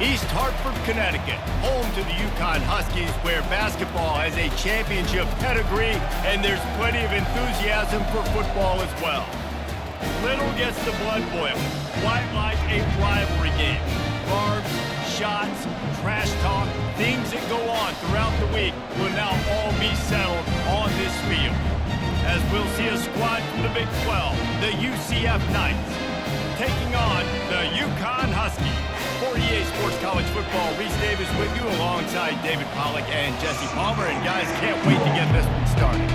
East Hartford, Connecticut, home to the UConn Huskies, where basketball has a championship pedigree and there's plenty of enthusiasm for football as well. Little gets the blood boiling, quite like a rivalry game. Barbs, shots, trash talk, things that go on throughout the week will now all be settled on this field. As we'll see a squad from the Big 12, the UCF Knights, taking on the UConn Huskies. For EA Sports College Football, Reese Davis with you alongside David Pollack and Jesse Palmer. And guys, can't wait to get this one started.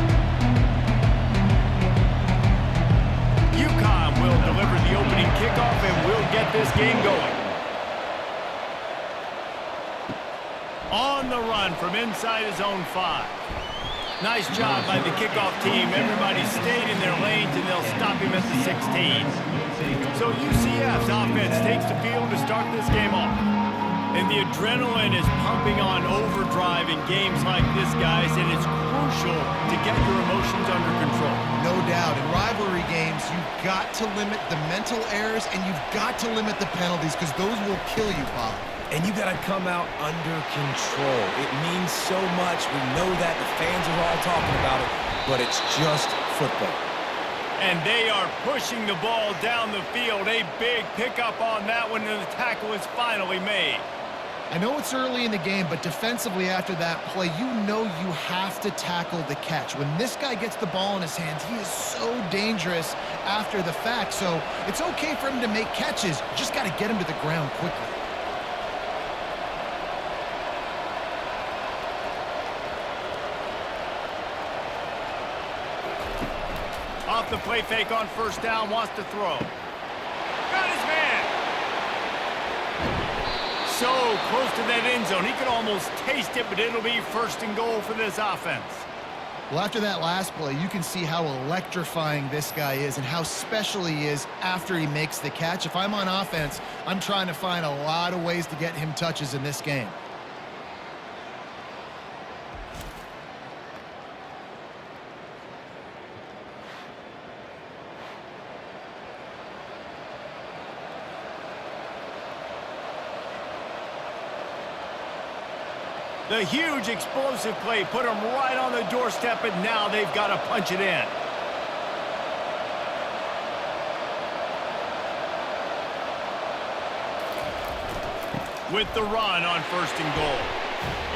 UConn will deliver the opening kickoff and we'll get this game going. On the run from inside his own 5. Nice job by the kickoff team. Everybody stayed in their lanes and they'll stop him at the 16. So UCF's offense takes the field to start this game off. And the adrenaline is pumping on overdrive in games like this, guys, and it's crucial to get your emotions under control. No doubt. In rivalry games, you've got to limit the mental errors and you've got to limit the penalties because those will kill you, Bob. And you got to come out under control. It means so much. We know that. The fans are all talking about it, but it's just football. And they are pushing the ball down the field. A big pickup on that one, and the tackle is finally made. I know it's early in the game, but defensively after that play, you know you have to tackle the catch. When this guy gets the ball in his hands, he is so dangerous after the fact. So it's okay for him to make catches. You just got to get him to the ground quickly. Off the play fake on first down, wants to throw. Got his man. So close to that end zone. He could almost taste it, but it'll be first and goal for this offense. Well, after that last play, you can see how electrifying this guy is and how special he is after he makes the catch. If I'm on offense, I'm trying to find a lot of ways to get him touches in this game. The huge explosive play put them right on the doorstep, and now they've got to punch it in. With the run on first and goal.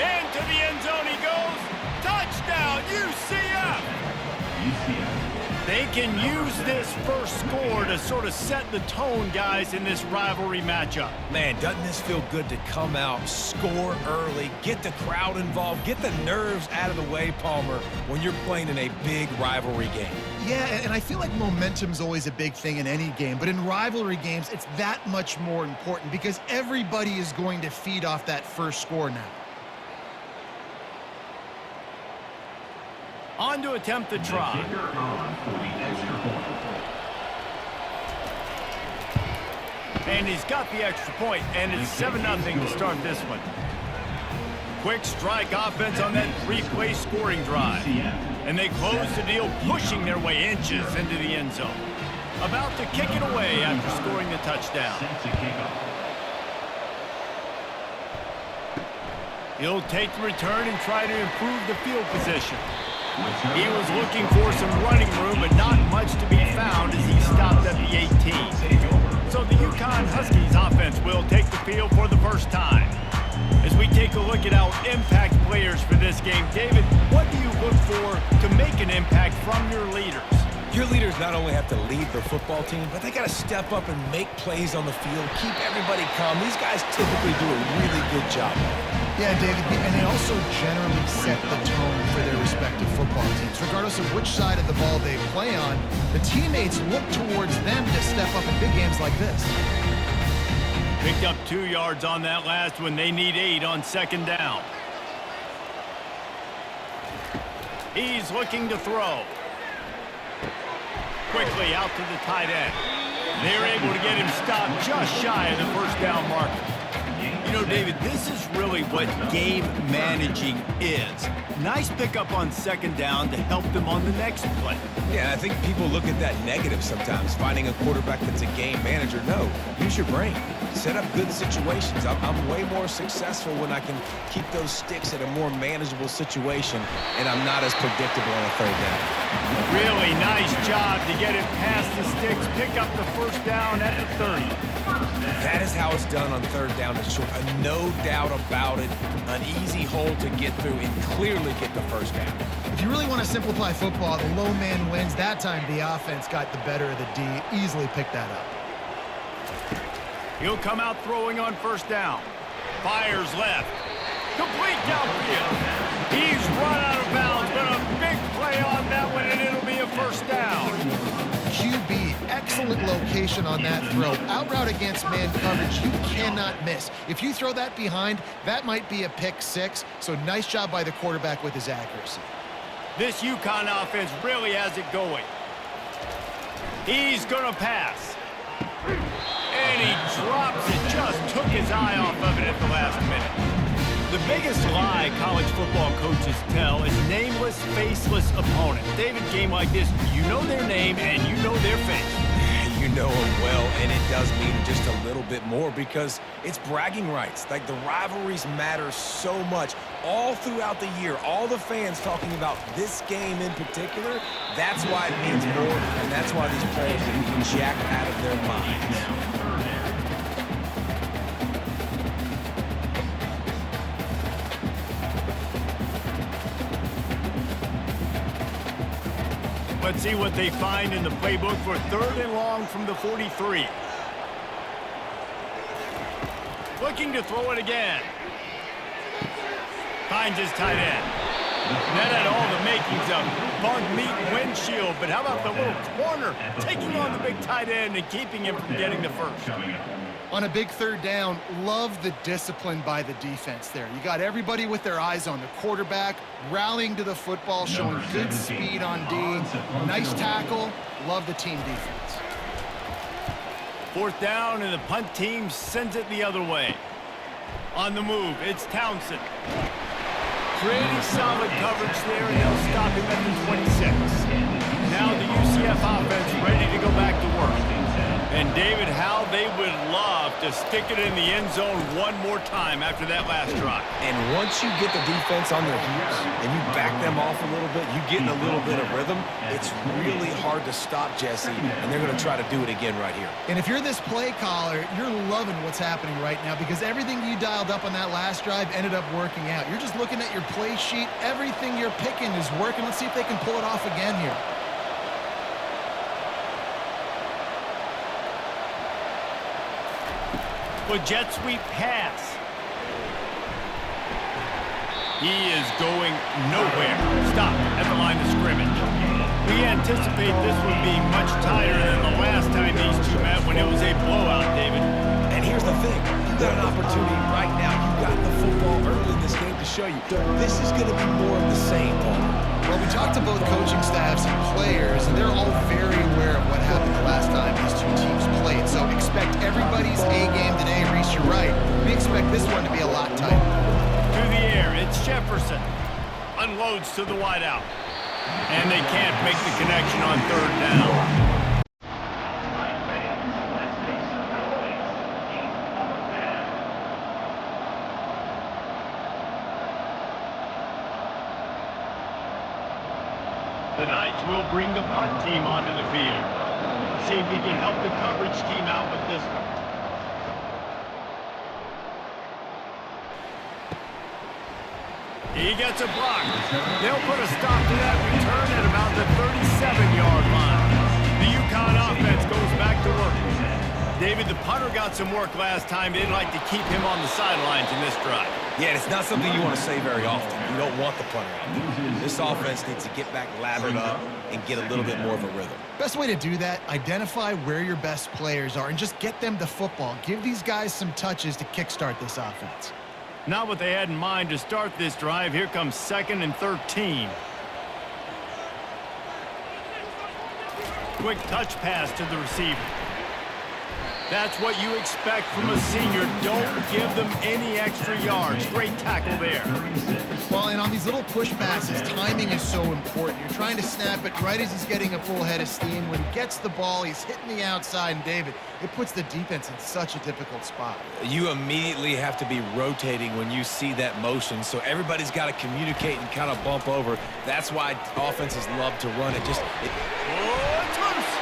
Into the end zone he goes. Touchdown, UCF! They can use this first score to sort of set the tone, guys, in this rivalry matchup. Man, doesn't this feel good to come out, score early, get the crowd involved, get the nerves out of the way, Palmer, when you're playing in a big rivalry game? Yeah, and I feel like momentum's always a big thing in any game, but in rivalry games, it's that much more important because everybody is going to feed off that first score now. On to attempt the try. And he's got the extra point, and it's 7-0 to start this one. Quick strike offense on that 3-play scoring drive. And they close the deal, pushing their way inches into the end zone. About to kick it away after scoring the touchdown. He'll take the return and try to improve the field position. He was looking for some running room, but not much to be found as he stopped at the 18. So the UConn Huskies offense will take the field for the first time. As we take a look at our impact players for this game, David, what do you look for to make an impact from your leaders? Your leaders not only have to lead their football team, but they got to step up and make plays on the field, keep everybody calm. These guys typically do a really good job. Yeah, David, and they also generally set the tone for their respective football teams. Regardless of which side of the ball they play on, the teammates look towards them to step up in big games like this. Picked up 2 yards on that last one. They need 8 on second down. He's looking to throw. Quickly out to the tight end. They're able to get him stopped just shy of the first down marker. You know, David, this is really what game managing is. Nice pickup on second down to help them on the next play. Yeah, I think people look at that negative sometimes, finding a quarterback that's a game manager. No, use your brain. Set up good situations. I'm way more successful when I can keep those sticks at a more manageable situation, and I'm not as predictable on a third down. Really nice job to get it past the sticks, pick up the first down at the 30. That is how it's done on third down and short. No doubt about it. An easy hole to get through and clearly get the first down. If you really want to simplify football, the low man wins. That time the offense got the better of the D. Easily picked that up. He'll come out throwing on first down. Fires left. Complete downfield. He's run out of bounds, but a big play on that one, and it'll be a first down. QB, excellent location on that throw. Out route against man coverage, you cannot miss. If you throw that behind, that might be a pick six. So nice job by the quarterback with his accuracy. This UConn offense really has it going. He's going to pass. And he drops it, just took his eye off of it at the last minute. The biggest lie college football coaches tell is nameless, faceless opponent. David, game like this, you know their name and you know their face. You know them well, and it does mean just a little bit more because it's bragging rights. Like, the rivalries matter so much all throughout the year. All the fans talking about this game in particular, that's why it means more, and that's why these players will be jacked out of their minds. Let's see what they find in the playbook for third and long from the 43. Looking to throw it again. Finds his tight end. That had all the makings of bug meat windshield, but how about the little corner taking on the big tight end and keeping him from getting the first? On a big third down, love the discipline by the defense there. You got everybody with their eyes on the quarterback, rallying to the football, showing good speed on D. Nice tackle. Love the team defense. Fourth down, and the punt team sends it the other way. On the move, it's Townsend. Pretty solid coverage there, and they'll stop him at the 26. Now the UCF offense ready to go back to work. And David, how they would love to stick it in the end zone one more time after that last drive. And once you get the defense on their heels and you back them off a little bit, you get in a little bit of rhythm, it's really hard to stop Jesse, and they're going to try to do it again right here. And if you're this play caller, you're loving what's happening right now because everything you dialed up on that last drive ended up working out. You're just looking at your play sheet. Everything you're picking is working. Let's see if they can pull it off again here. With jet sweep pass. He is going nowhere. Stop at the line of scrimmage. We anticipate this would be much tighter than the last time these two met when it was a blowout, David. And here's the thing. You got an opportunity right now. You got the football early in this game to show you. This is going to be more of the same, Paul. Well, we talked to both coaching staffs and players, and they're all very aware of what happened the last time these two teams played. So expect everybody's A game today. Reese, you're right. We expect this one to be a lot tighter. To the air, it's Jefferson. Unloads to the wideout. And they can't make the connection on third down. The Knights will bring the punt team onto the field. See if he can help the coverage team out with this one. He gets a block. They'll put a stop to that return at about the 37-yard line. The UConn offense goes back to work. David, the punter got some work last time. They'd like to keep him on the sidelines in this drive. Yeah, it's not something you want to say very often. You don't want the punter out there. This offense needs to get back lathered up and get a little bit more of a rhythm. Best way to do that, identify where your best players are and just get them the football. Give these guys some touches to kickstart this offense. Not what they had in mind to start this drive. Here comes 2nd and 13. Quick touch pass to the receiver. That's what you expect from a senior. Don't give them any extra yards. Great tackle there. Well, and on these little push passes, timing is so important. You're trying to snap it right as he's getting a full head of steam. When he gets the ball, he's hitting the outside, and David, it puts the defense in such a difficult spot. You immediately have to be rotating when you see that motion, so everybody's got to communicate and kind of bump over. That's why offenses love to run it. Oh, it's loose.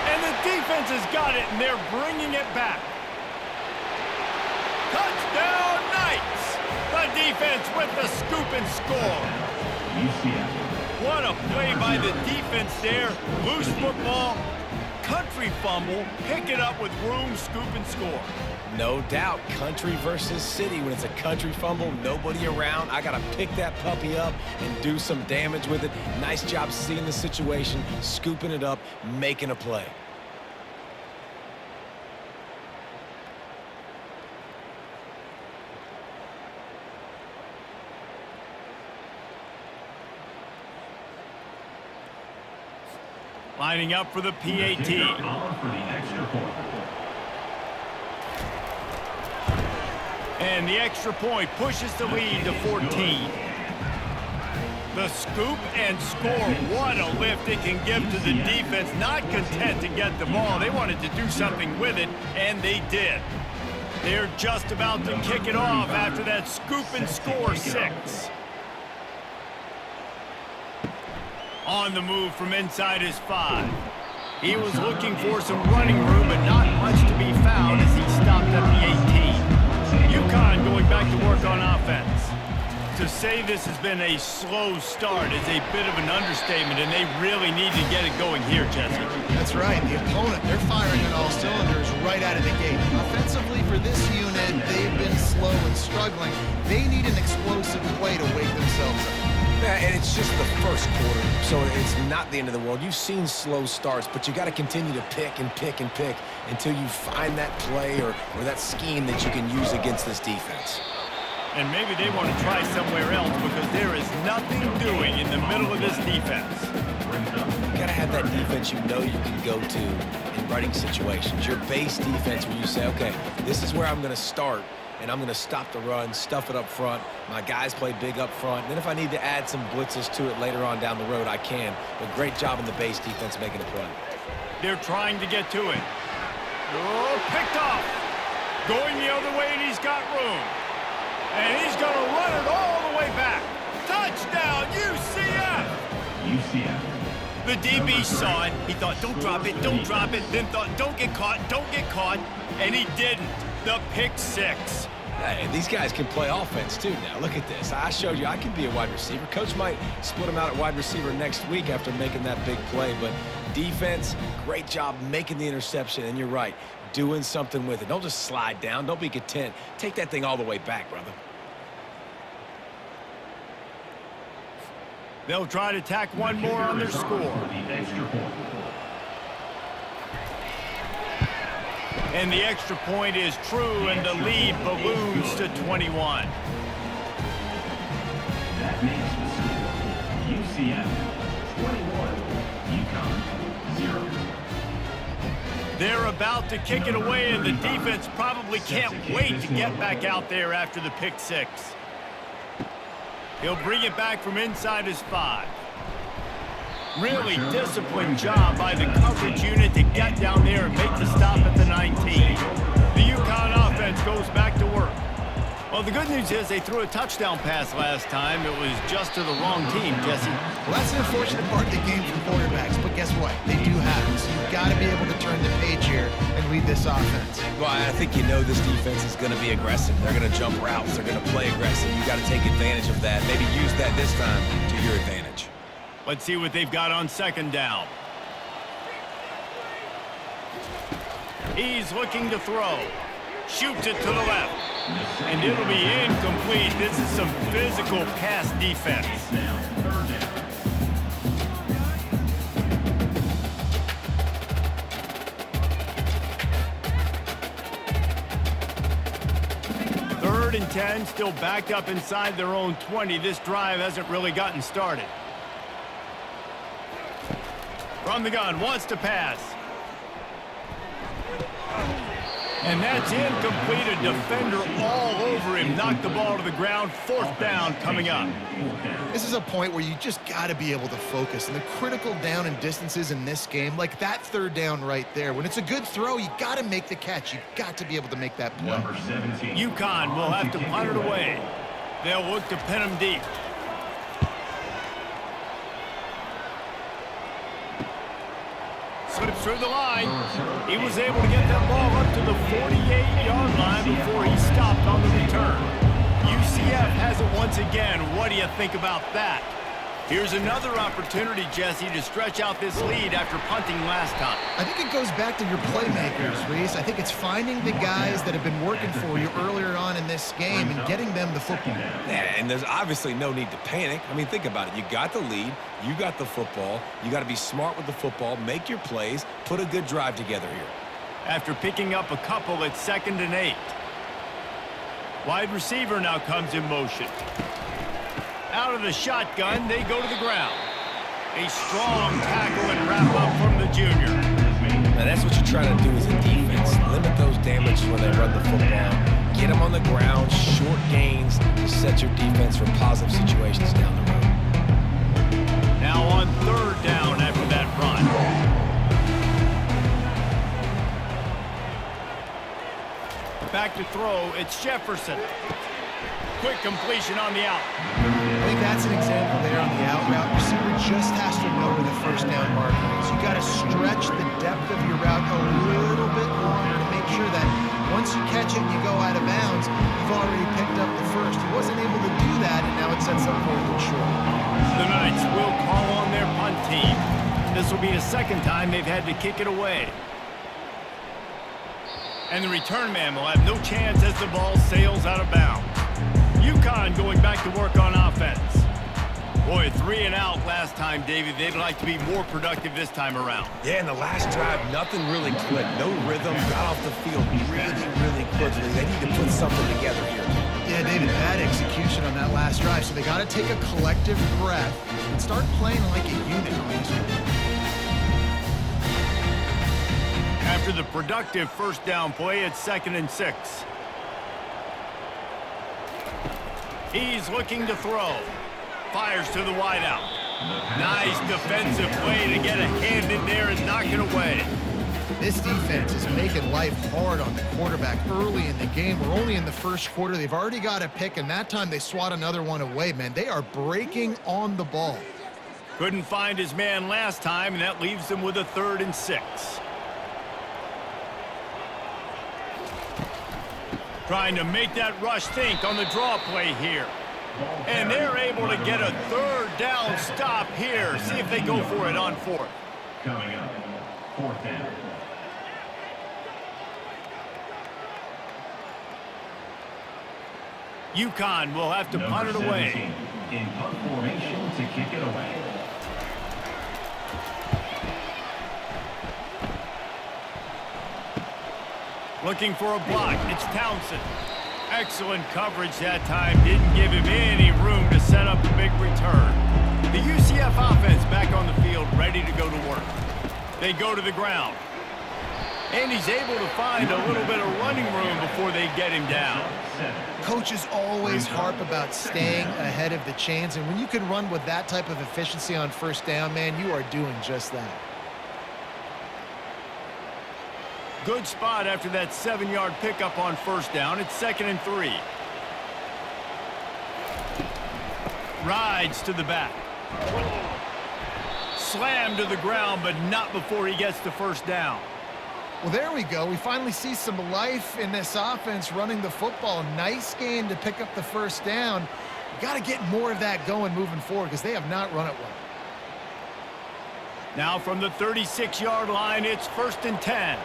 And the defense has got it, and they're bringing it back. Touchdown, Knights! The defense with the scoop and score. UCF. What a play by the defense there. Loose football, country fumble, pick it up with room, scoop and score. No doubt, country versus city. When it's a country fumble, nobody around, I got to pick that puppy up and do some damage with it. Nice job seeing the situation, scooping it up, making a play. Lining up for the PAT. And the extra point pushes the lead to 14. The scoop and score. What a lift it can give to the defense. Not content to get the ball. They wanted to do something with it, and they did. They're just about to kick it off after that scoop and score 6. On the move from inside his 5. He was looking for some running room, but not much to be found as he stopped at the 18. UConn going back to work on offense. To say this has been a slow start is a bit of an understatement, and they really need to get it going here, Jesse. That's right. The opponent, they're firing on all cylinders right out of the gate. Offensively for this unit, they've been slow and struggling. They need an explosive play to wake themselves up. Yeah, and it's just the first quarter, so it's not the end of the world. You've seen slow starts, but you got to continue to pick and pick and pick until you find that play or that scheme that you can use against this defense. And maybe they want to try somewhere else because there is nothing doing in the middle of this defense. You got to have that defense you know you can go to in running situations. Your base defense where you say, okay, this is where I'm going to start. And I'm going to stop the run, stuff it up front. My guys play big up front. Then if I need to add some blitzes to it later on down the road, I can. But great job in the base defense making a play. They're trying to get to it. Oh, picked off. Going the other way, and he's got room. And he's going to run it all the way back. Touchdown, UCF! UCF. The DB saw it. He thought, don't drop it, don't drop it. Then thought, don't get caught, don't get caught. And he didn't. The pick 6. Hey, these guys can play offense, too, now. Look at this. I showed you I can be a wide receiver. Coach might split him out at wide receiver next week after making that big play. But defense, great job making the interception. And you're right, doing something with it. Don't just slide down. Don't be content. Take that thing all the way back, brother. They'll try to tack one more on their score. And the extra point is true, and the lead balloons to 21. That makes the score UCF 21, UConn 0. They're about to kick it away, and the defense probably can't wait to get back out there after the pick 6. He'll bring it back from inside his 5. Really disciplined job by the coverage unit to get down there and make the stop at the 19. The UConn offense goes back to work. Well, the good news is they threw a touchdown pass last time. It was just to the wrong team, Jesse. Well, that's the unfortunate part of the game for quarterbacks, but guess what? They do have it, so you've got to be able to turn the page here and lead this offense. Well, I think you know this defense is going to be aggressive. They're going to jump routes. They're going to play aggressive. You got to take advantage of that. Maybe use that this time to your advantage. Let's see what they've got on second down. He's looking to throw. Shoots it to the left. And it'll be incomplete. This is some physical pass defense. Third and 10, still backed up inside their own 20. This drive hasn't really gotten started. From the gun, wants to pass. And that's incomplete. A defender all over him. Knocked the ball to the ground. 4th down coming up. This is a point where you just got to be able to focus. And the critical down and distances in this game, like that 3rd down right there, when it's a good throw, you got to make the catch. You got to be able to make that play. UConn will have to punt it away. They'll look to pin him deep. Slips through the line. He was able to get that ball up to the 48-yard line before he stopped on the return. UCF has it once again. What do you think about that? Here's another opportunity, Jesse, to stretch out this lead after punting last time. I think it goes back to your playmakers, Reese. I think it's finding the guys that have been working for you earlier on in this game and getting them the football. Yeah, and there's obviously no need to panic. I mean, think about it. You got the lead. You got the football. You got to be smart with the football, make your plays, put a good drive together here. After picking up a couple, it's 2nd and 8. Wide receiver now comes in motion. Out of the shotgun, they go to the ground. A strong tackle and wrap up from the junior. Now that's what you're trying to do as a defense. Limit those damages when they run the football. Get them on the ground, short gains to set your defense for positive situations down the road. Now on 3rd down after that run. Back to throw, it's Jefferson. Quick completion on the out. I think that's an example there on the out route. Receiver just has to know where the 1st down marker is. You got to stretch the depth of your route a little bit longer to make sure that once you catch it and you go out of bounds, you've already picked up the first. He wasn't able to do that, and now it sets up 4th and short. The Knights will call on their punt team. This will be the 2nd time they've had to kick it away. And the return man will have no chance as the ball sails out of bounds. UConn going back to work on offense. Boy, 3 and out last time, David. They'd like to be more productive this time around. Yeah, in the last drive, nothing really clicked. No rhythm, got off the field really quickly. They need to put something together here. Yeah, David, bad execution on that last drive. So they got to take a collective breath and start playing like a unit on this one. After the productive 1st down play, it's 2nd and 6. He's looking to throw. Fires to the wideout. Nice defensive play to get a hand in there and knock it away. This defense is making life hard on the quarterback early in the game. We're only in the 1st quarter. They've already got a pick, and that time they swat another one away, man. They are breaking on the ball. Couldn't find his man last time, and that leaves them with a 3rd and 6. Trying to make that rush think on the draw play here. And they're able to get a 3rd down stop here. See if they go for it on 4th. Coming up, 4th down. UConn will have to punt it away. In punt formation to kick it away. Looking for a block. It's Townsend. Excellent coverage that time. Didn't give him any room to set up a big return. The UCF offense back on the field, ready to go to work. They go to the ground. And he's able to find a little bit of running room before they get him down. Coaches always harp about staying ahead of the chains, and when you can run with that type of efficiency on 1st down, man, you are doing just that. Good spot after that 7-yard pickup on 1st down. It's 2nd and 3. Rides to the back. Slammed to the ground, but not before he gets to 1st down. Well, there we go. We finally see some life in this offense running the football. Nice game to pick up the 1st down. You got to get more of that going moving forward because they have not run it well. Now from the 36-yard line, it's 1st and 10.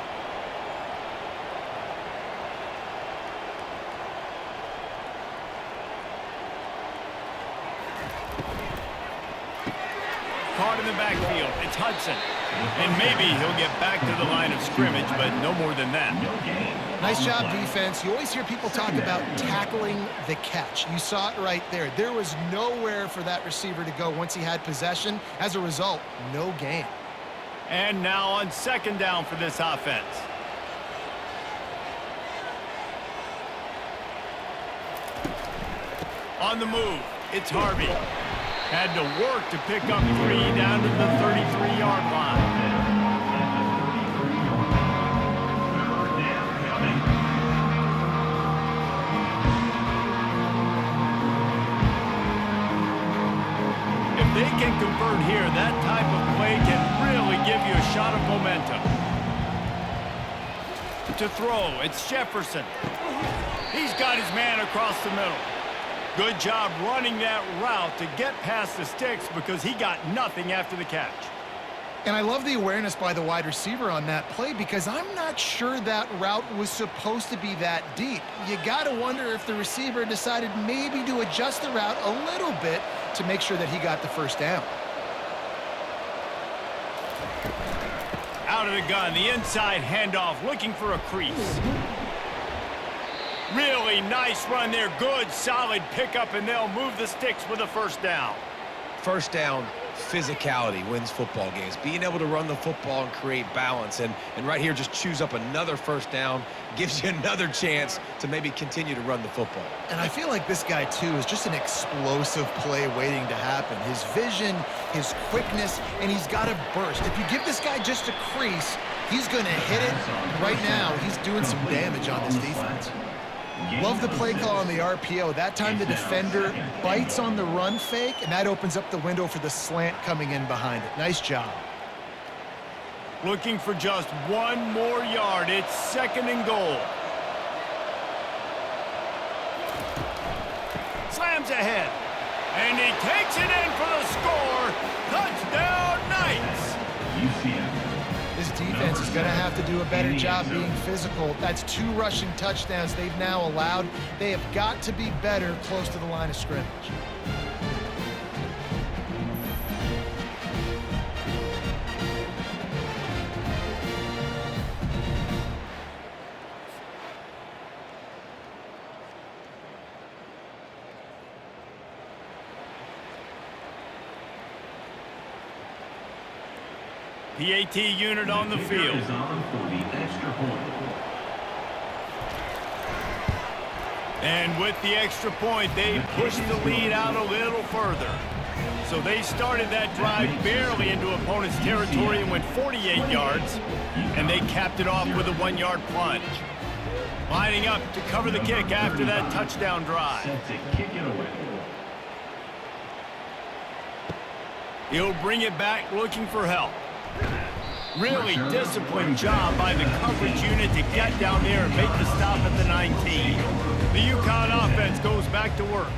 Caught in the backfield. It's Hudson. And maybe he'll get back to the line of scrimmage, but no more than that. Nice job, defense. You always hear people talk about tackling the catch. You saw it right there. There was nowhere for that receiver to go once he had possession. As a result, no gain. And now on 2nd down for this offense. On the move, it's Harvey. Had to work to pick up 3 down to the 33-yard line. If they can convert here, that type of play can really give you a shot of momentum. To throw, it's Jefferson. He's got his man across the middle. Good job running that route to get past the sticks because he got nothing after the catch. And I love the awareness by the wide receiver on that play because I'm not sure that route was supposed to be that deep. You got to wonder if the receiver decided maybe to adjust the route a little bit to make sure that he got the first down. Out of the gun, the inside handoff, looking for a crease. Really nice run there. Good, solid pickup, and they'll move the sticks with a first down. First down, physicality wins football games. Being able to run the football and create balance. And right here, just choose up another first down. Gives you another chance to maybe continue to run the football. And I feel like this guy, too, is just an explosive play waiting to happen. His vision, his quickness, and he's got a burst. If you give this guy just a crease, he's going to hit it. Right now, he's doing some damage on this defense. Love the play call on the RPO. That time the defender bites on the run fake, and that opens up the window for the slant coming in behind it. Nice job. Looking for just 1 more yard. It's 2nd and goal. Slams ahead. And he takes it in for the score. Touchdown, Knights. UCF. This defense is going to have to do a better job being physical. That's 2 rushing touchdowns they've now allowed. They have got to be better close to the line of scrimmage. PAT unit on the field. Is on for the extra point. And with the extra point, they push the lead out a little further. So they started that drive barely into opponent's territory and went 48 yards, and they capped it off with a 1-yard plunge. Lining up to cover the kick after that touchdown drive. Set to kick it away. He'll bring it back looking for help. Really disciplined job by the coverage unit to get down there and make the stop at the 19. The UConn offense goes back to work.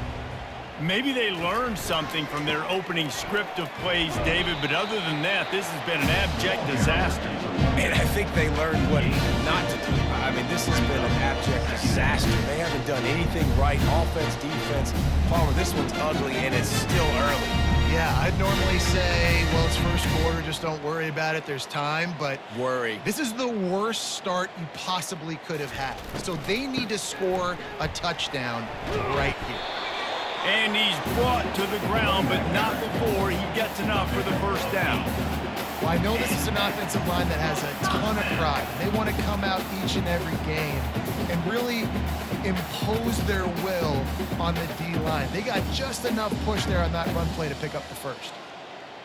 Maybe they learned something from their opening script of plays, David, but other than that, this has been an abject disaster. And I think they learned what not to do. I mean, this has been an abject disaster. They haven't done anything right. Offense, defense. Palmer, this one's ugly, and it's still early. Yeah, I'd normally say, well, it's first quarter, just don't worry about it, there's time, but Worry. this is the worst start you possibly could have had. So they need to score a touchdown right here. And he's brought to the ground, but not before he gets enough for the first down. Well, I know this is an offensive line that has a ton of pride. They want to come out each and every game and really impose their will on the D-line. They got just enough push there on that run play to pick up the first.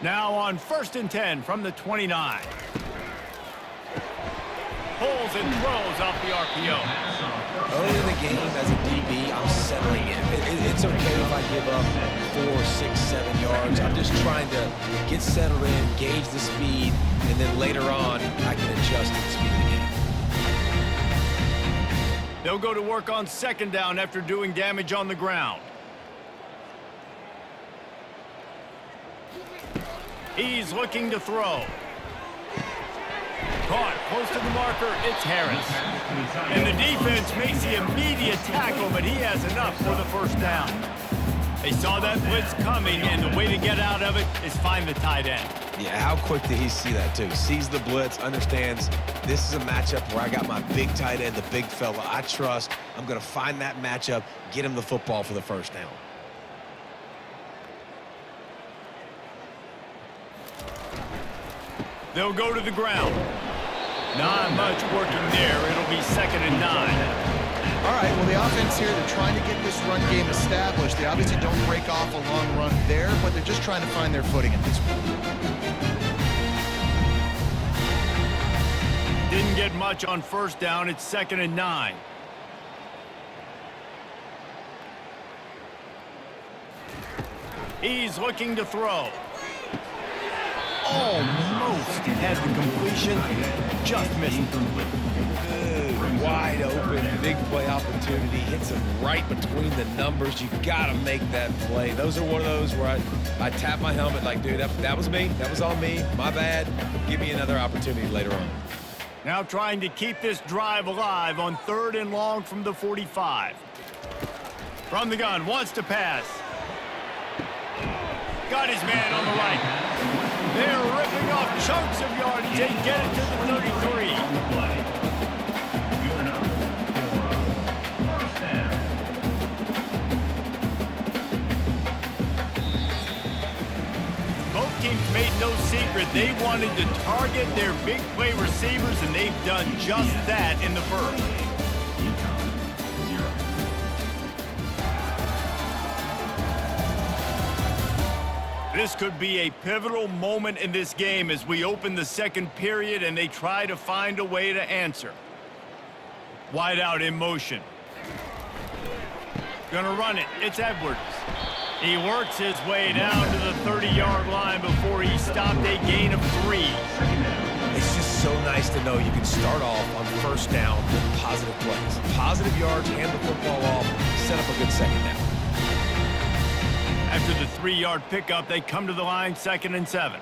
Now on 1st and 10 from the 29. Pulls and throws off the RPO. Early in the game, as a DB, I'm settling in. It's okay if I give up 4, 6, 7 yards. I'm just trying to get settled in, gauge the speed, and then later on, I can adjust the speed of the game. They'll go to work on 2nd down after doing damage on the ground. He's looking to throw. Caught close to the marker, it's Harris. And the defense makes the immediate tackle, but he has enough for the first down. They saw that blitz coming, and the way to get out of it is find the tight end. Yeah, how quick did he see that, too? Sees the blitz, understands this is a matchup where I got my big tight end, the big fella I trust. I'm going to find that matchup, get him the football for the first down. They'll go to the ground. Not much working there. It'll be 2nd and 9. All right, well, the offense here, they're trying to get this run game established. They obviously don't break off a long run there, but they're just trying to find their footing at this point. Didn't get much on first down. It's 2nd and 9. He's looking to throw. Almost had the completion. Just missed it. Good, wide open, big play opportunity. Hits him right between the numbers. You got to make that play. Those are one of those where I tap my helmet like, dude, that was me. That was on me. My bad. Give me another opportunity later on. Now trying to keep this drive alive on 3rd and long from the 45. From the gun, wants to pass. Got his man on the right. They're ripping off chunks of yardage. They get it to the 33. Both teams made no secret they wanted to target their big play receivers, and they've done just that in the first. This could be a pivotal moment in this game as we open the second period and they try to find a way to answer. Wide out in motion. Gonna run it. It's Edwards. He works his way down to the 30-yard line before he stopped a gain of 3. It's just so nice to know you can start off on first down with positive plays. Positive yards, hand the football off, set up a good second down. After the 3-yard pickup, they come to the line, 2nd and 7.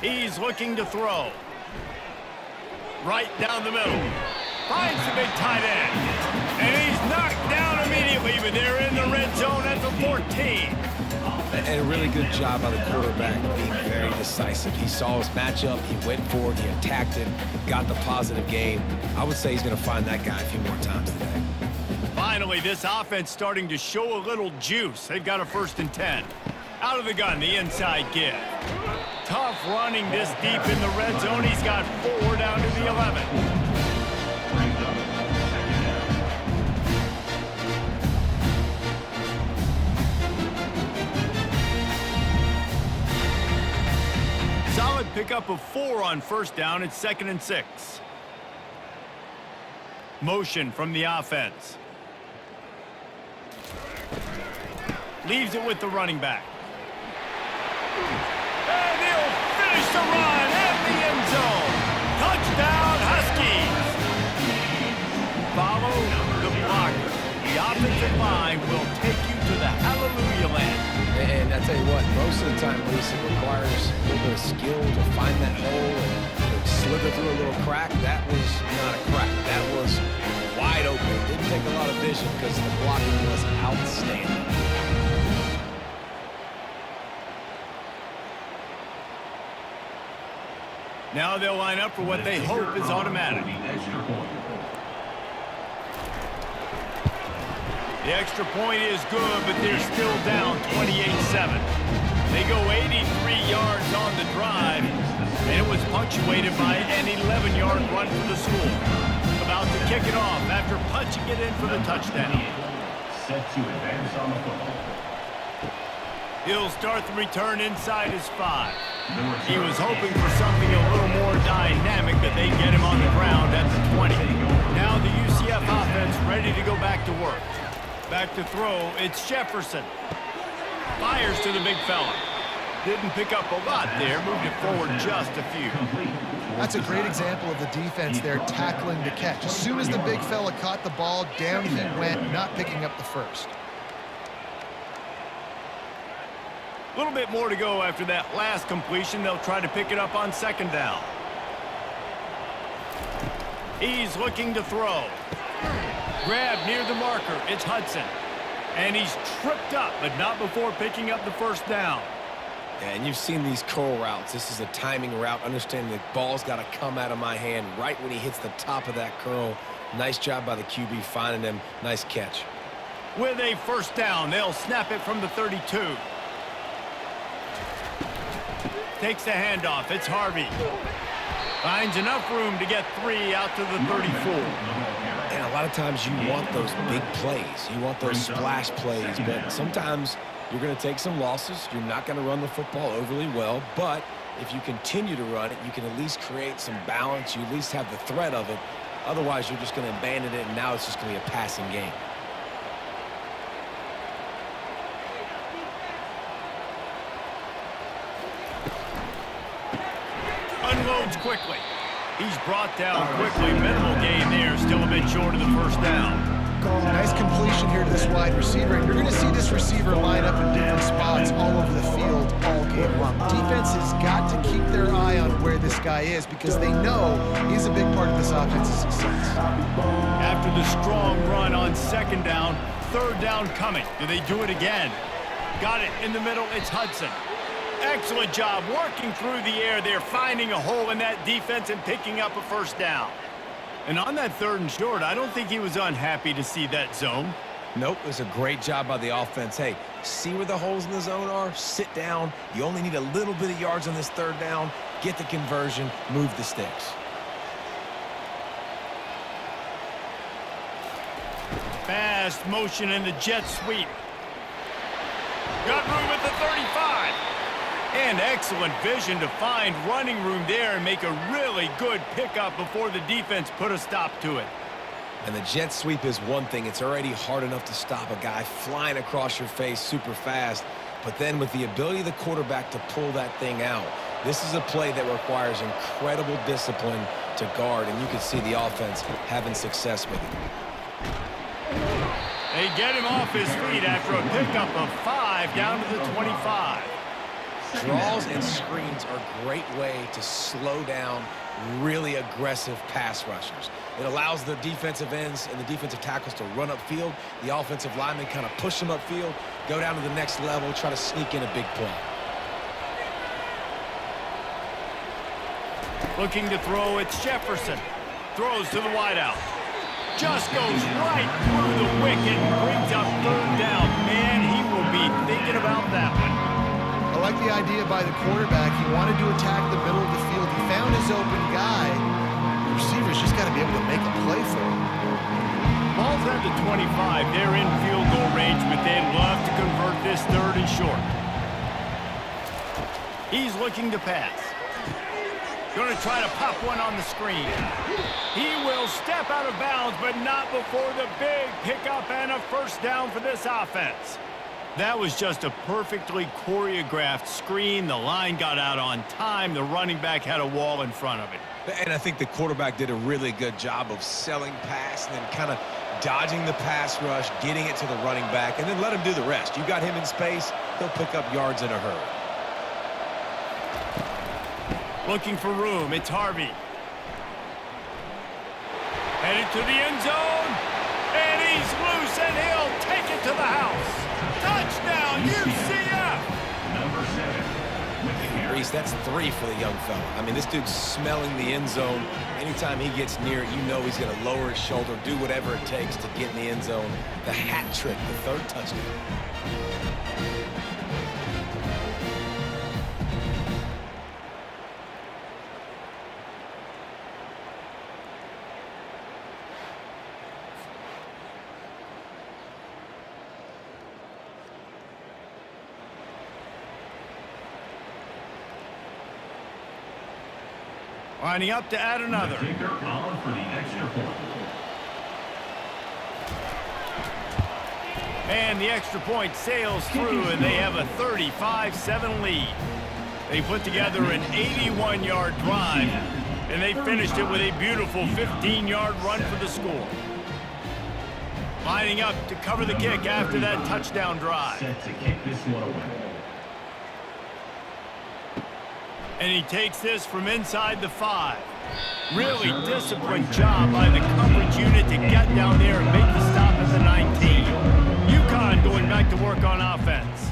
He's looking to throw. Right down the middle. Finds the big tight end. And he's knocked down immediately, but they're in the red zone at the 14. And a really good job by the quarterback being very decisive. He saw his matchup, he went for it, he attacked it, got the positive gain. I would say he's going to find that guy a few more times today. Finally, this offense starting to show a little juice. They've got a 1st and 10. Out of the gun, the inside give. Tough running this deep in the red zone. He's got 4 down to the 11. Solid pickup of 4 on first down. It's 2nd and 6. Motion from the offense. Leaves it with the running back. And he'll finish the run at the end zone. Touchdown, Huskies. Follow the blocker. The offensive line will take you to the hallelujah land. And I tell you what, most of the time, Lisa, it requires a little bit of skill to find that hole and slither through a little crack. That was not a crack. That was wide open. It didn't take a lot of vision because the blocking was outstanding. Now they'll line up for what they hope is automatic. The extra point is good, but they're still down 28-7. They go 83 yards on the drive, and it was punctuated by an 11-yard run for the school. About to kick it off after punching it in for the touchdown. Set to advance on the football. He'll start the return inside his 5. He was hoping for something a little more dynamic, but they get him on the ground at the 20. Now the UCF offense ready to go back to work. Back to throw, it's Jefferson. Fires to the big fella. Didn't pick up a lot there, moved it forward just a few. That's a great example of the defense there tackling the catch. As soon as the big fella caught the ball, down he went, not picking up the first. A little bit more to go after that last completion. They'll try to pick it up on 2nd down. He's looking to throw. Grab near the marker. It's Hudson. And he's tripped up, but not before picking up the first down. And you've seen these curl routes. This is a timing route. Understanding the ball's got to come out of my hand right when he hits the top of that curl. Nice job by the QB finding him. Nice catch. With a first down, they'll snap it from the 32. Takes the handoff. It's Harvey. Finds enough room to get 3 out to the 34. And a lot of times you want those big plays. You want those splash plays, but sometimes you're going to take some losses. You're not going to run the football overly well, but if you continue to run it, you can at least create some balance. You at least have the threat of it. Otherwise, you're just going to abandon it, and now it's just going to be a passing game. Unloads quickly. He's brought down quickly. Minimal gain there. Still a bit short of the first down. Nice completion here to this wide receiver, and you're going to see this receiver line up in different spots all over the field all game long. Defense has got to keep their eye on where this guy is because they know he's a big part of this offense's success. After the strong run on second down, third down coming. Do they do it again? Got it in the middle. It's Hudson. Excellent job working through the air there, finding a hole in that defense and picking up a first down. And on that third and short, I don't think he was unhappy to see that zone. Nope, it was a great job by the offense. Hey, see where the holes in the zone are? Sit down. You only need a little bit of yards on this third down. Get the conversion. Move the sticks. Fast motion in the jet sweep. Got room at the 35. And excellent vision to find running room there and make a really good pickup before the defense put a stop to it. And the jet sweep is one thing. It's already hard enough to stop a guy flying across your face super fast. But then with the ability of the quarterback to pull that thing out, this is a play that requires incredible discipline to guard, and you can see the offense having success with it. They get him off his feet after a pickup of 5 down to the 25. Draws and screens are a great way to slow down really aggressive pass rushers. It allows the defensive ends and the defensive tackles to run upfield. The offensive linemen kind of push them upfield, go down to the next level, try to sneak in a big play. Looking to throw, it's Jefferson. Throws to the wideout. Just goes right through the wicket, brings up third down. Man, he will be thinking about that one. I like the idea by the quarterback. He wanted to attack the middle of the field. He found his open guy. The receiver's just got to be able to make a play for him. Ball's at the 25. They're in field goal range, but they'd love to convert this third and short. He's looking to pass. Going to try to pop one on the screen. He will step out of bounds, but not before the big pickup and a first down for this offense. That was just a perfectly choreographed screen. The line got out on time. The running back had a wall in front of it. And I think the quarterback did a really good job of selling pass and then kind of dodging the pass rush, getting it to the running back, and then let him do the rest. You got him in space, he'll pick up yards in a hurry. Looking for room, it's Harvey. Headed to the end zone, and he's loose, and he'll take it to the house. Touchdown, UCF! Number 7. Reese, that's 3 for the young fella. I mean, this dude's smelling the end zone. Anytime he gets near it, you know he's going to lower his shoulder, do whatever it takes to get in the end zone. The hat trick, the third touchdown. Lining up to add another. Kicker on for the extra point. And the extra point sails through, and they have a 35-7 lead. They put together an 81-yard drive, and they finished it with a beautiful 15-yard run for the score. Lining up to cover the kick after that touchdown drive. Set to kick this one away. And he takes this from inside the 5. Really disciplined job by the coverage unit to get down there and make the stop at the 19. UConn going back to work on offense.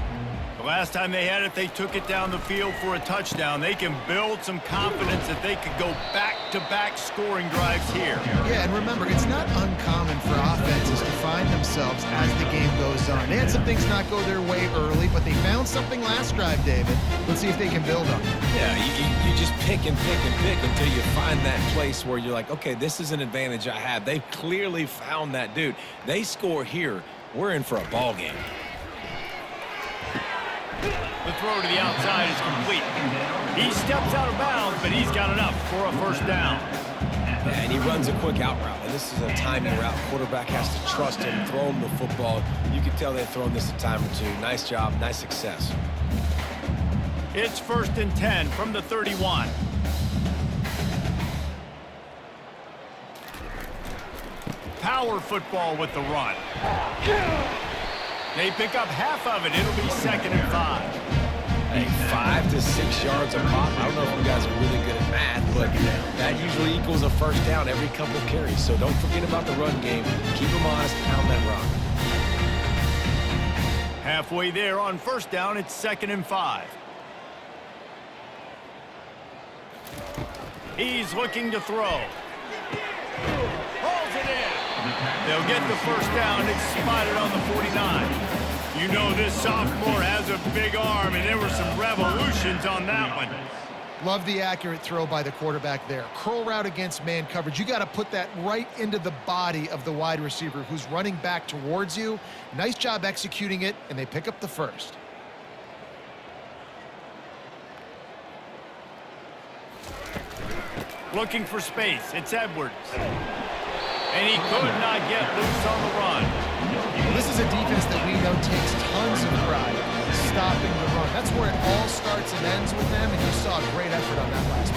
The last time they had it, they took it down the field for a touchdown. They can build some confidence that they could go back-to-back scoring drives here. Yeah, and remember, it's not uncommon for offenses to find themselves as the game goes on. They had some things not go their way early, but they found something last drive, David. Let's see if they can build on it. Yeah, you just pick and pick and pick until you find that place where you're like, okay, this is an advantage I have. They've clearly found that, dude. They score here, we're in for a ball game. The throw to the outside is complete. He steps out of bounds, but he's got enough for a first down. Yeah, and he runs a quick out route, and this is a timing route. Quarterback has to trust him, throw him the football. You can tell they've thrown this a time or two. Nice job, nice success. It's 1st and 10 from the 31. Power football with the run. They pick up half of it. It'll be 2nd and 5. Hey, 5 to 6 yards a pop. I don't know if you guys are really good at math, but that usually equals a first down every couple of carries. So don't forget about the run game. Keep them honest, pound that rock. Halfway there on 1st down, it's 2nd and 5. He's looking to throw. Hauls it in. They'll get the first down. It's spotted on the 49. You know this sophomore has a big arm, and there were some revolutions on that one. Love the accurate throw by the quarterback there. Curl route against man coverage. You got to put that right into the body of the wide receiver who's running back towards you. Nice job executing it, and they pick up the first. Looking for space. It's Edwards. And he could not get loose on the run. This is a defense that we know takes tons of pride stopping the run. That's where it all starts and ends with them, and you saw a great effort on that last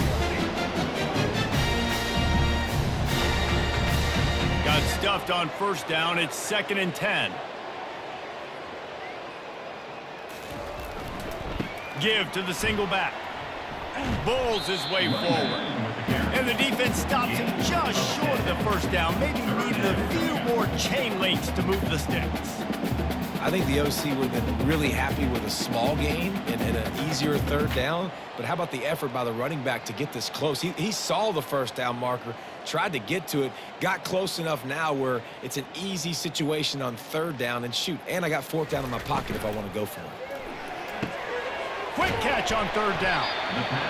play. Got stuffed on 1st down. It's 2nd and 10. Give to the single back. Bulls his way forward. And the defense stops him just short of the first down. Maybe he needed a few more chain links to move the sticks. I think the OC would have been really happy with a small gain and an easier 3rd down. But how about the effort by the running back to get this close? He saw the first down marker, tried to get to it, got close enough now where it's an easy situation on 3rd down, and shoot, and I got 4th down in my pocket if I want to go for it. Quick catch on 3rd down.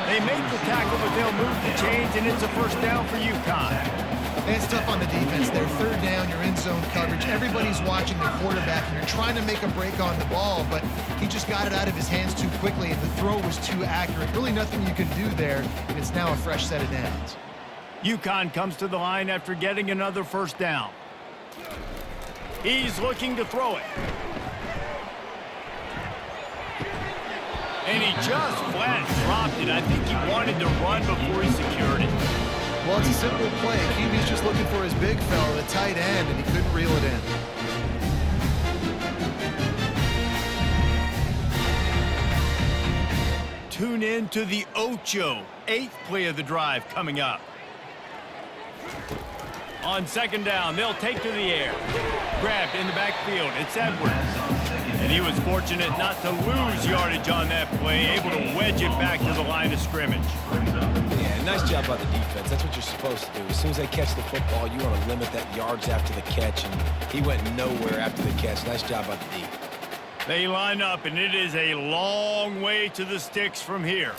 They make the tackle, but they'll move the chains, and it's a first down for UConn. It's tough on the defense. They're 3rd down, you're in zone coverage. Everybody's watching the quarterback, and you're trying to make a break on the ball, but he just got it out of his hands too quickly, and the throw was too accurate. Really nothing you can do there, and it's now a fresh set of downs. UConn comes to the line after getting another first down. He's looking to throw it. And he just flat dropped it. I think he wanted to run before he secured it. Well, it's a simple play. QB's just looking for his big fella, the tight end, and he couldn't reel it in. Tune in to the Ocho, 8th play of the drive coming up. On 2nd down, they'll take to the air. Grabbed in the backfield. It's Edwards. And he was fortunate not to lose yardage on that play, able to wedge it back to the line of scrimmage. Yeah, nice job by the defense. That's what you're supposed to do. As soon as they catch the football, you want to limit that yards after the catch, and he went nowhere after the catch. Nice job by the D. They line up, and it is a long way to the sticks from here.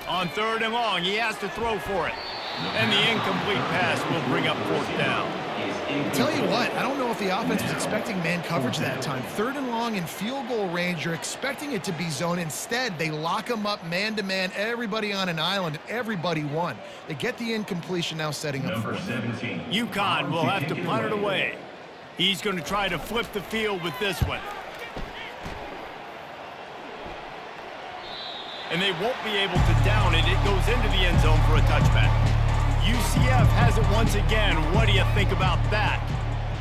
On 3rd and long, he has to throw for it. And the incomplete pass will bring up 4th down. Tell you what, I don't know if the offense was expecting man coverage that time. 3rd and long in field goal range, you're expecting it to be zone. Instead, they lock them up man-to-man, everybody on an island, and everybody won. They get the incompletion now setting up for it. UConn will have to punt it away. He's going to try to flip the field with this one. And they won't be able to down it. It goes into the end zone for a touchback. UCF has it once again. What do you think about that?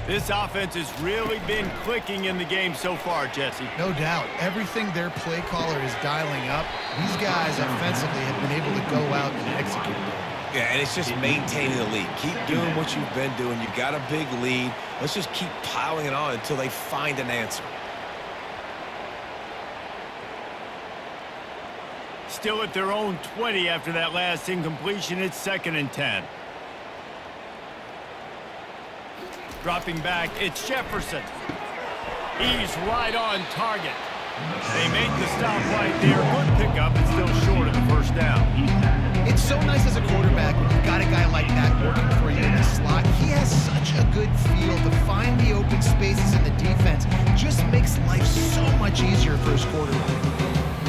This offense has really been clicking in the game so far, Jesse. No doubt. Everything their play caller is dialing up, these guys offensively have been able to go out and execute. Yeah, and it's just maintaining the lead. Keep doing what you've been doing. You got a big lead. Let's just keep piling it on until they find an answer. still at their own 20 after that last incompletion. It's 2nd and 10. Dropping back, it's Jefferson. He's right on target. They make the stop right there. Good pickup, and still short of the first down. It's so nice as a quarterback when you've got a guy like that working for you in the slot. He has such a good feel to find the open spaces in the defense. Just makes life so much easier for his quarterback.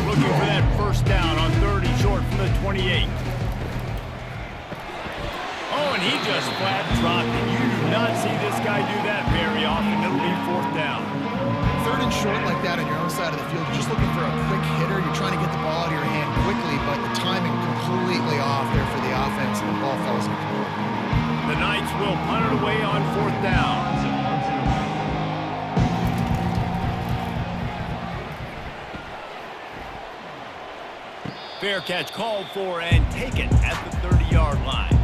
Looking for that first down on 30, short from the 28. Oh, and he just flat dropped it. You do not see this guy do that very often. It'll be 4th down. 3rd and short like that on your own side of the field. You're just looking for a quick hitter. You're trying to get the ball out of your hand quickly, but the timing completely off there for the offense, and the ball falls incomplete. The Knights will punt it away on 4th down. Fair catch called for and taken at the 30-yard line.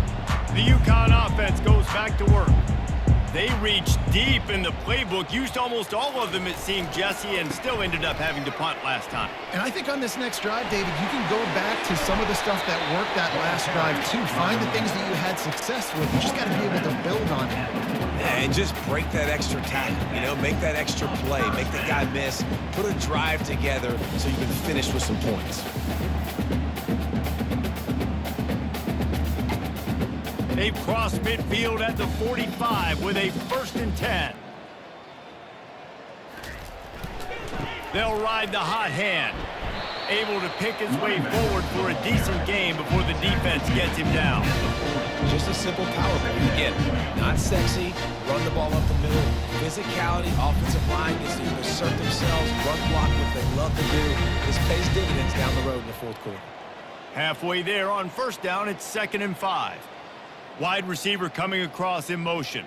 The UConn offense goes back to work. They reached deep in the playbook, used almost all of them, it seemed, Jesse, and still ended up having to punt last time. And I think on this next drive, David, you can go back to some of the stuff that worked that last drive, too. Find the things that you had success with. You just got to be able to build on it. And just break that extra tackle, you know, make that extra play, make the guy miss, put a drive together so you can finish with some points. They've crossed midfield at the 45 with a 1st and 10. They'll ride the hot hand. Able to pick his way forward for a decent game before the defense gets him down. Just a simple power play. Again, not sexy, run the ball up the middle. Physicality, offensive line gets to assert themselves, run block, what they love to do. This pays dividends down the road in the 4th quarter. Halfway there on 1st down, it's 2nd and 5. Wide receiver coming across in motion.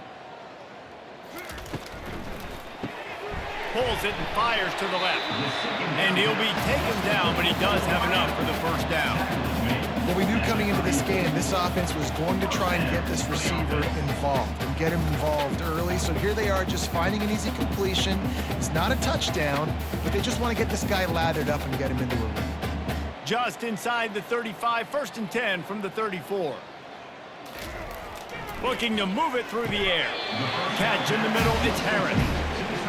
Pulls it and fires to the left. And he'll be taken down, but he does have enough for the first down. Well, we knew coming into this game, this offense was going to try and get this receiver involved and get him involved early. So here they are just finding an easy completion. It's not a touchdown, but they just want to get this guy lathered up and get him into a run. Just inside the 35, 1st and 10 from the 34. Looking to move it through the air. Catch in the middle, it's Harris.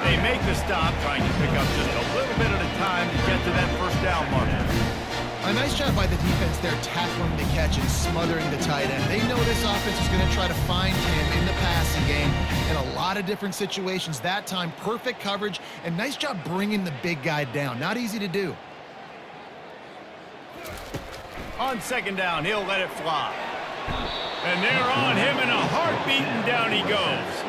They make the stop, trying to pick up just a little bit at a time to get to that first down marker. A nice job by the defense there, tackling the catch and smothering the tight end. They know this offense is going to try to find him in the passing game in a lot of different situations. That time, perfect coverage, and nice job bringing the big guy down. Not easy to do. On 2nd down, he'll let it fly. And they're on him in a heartbeat, and down he goes.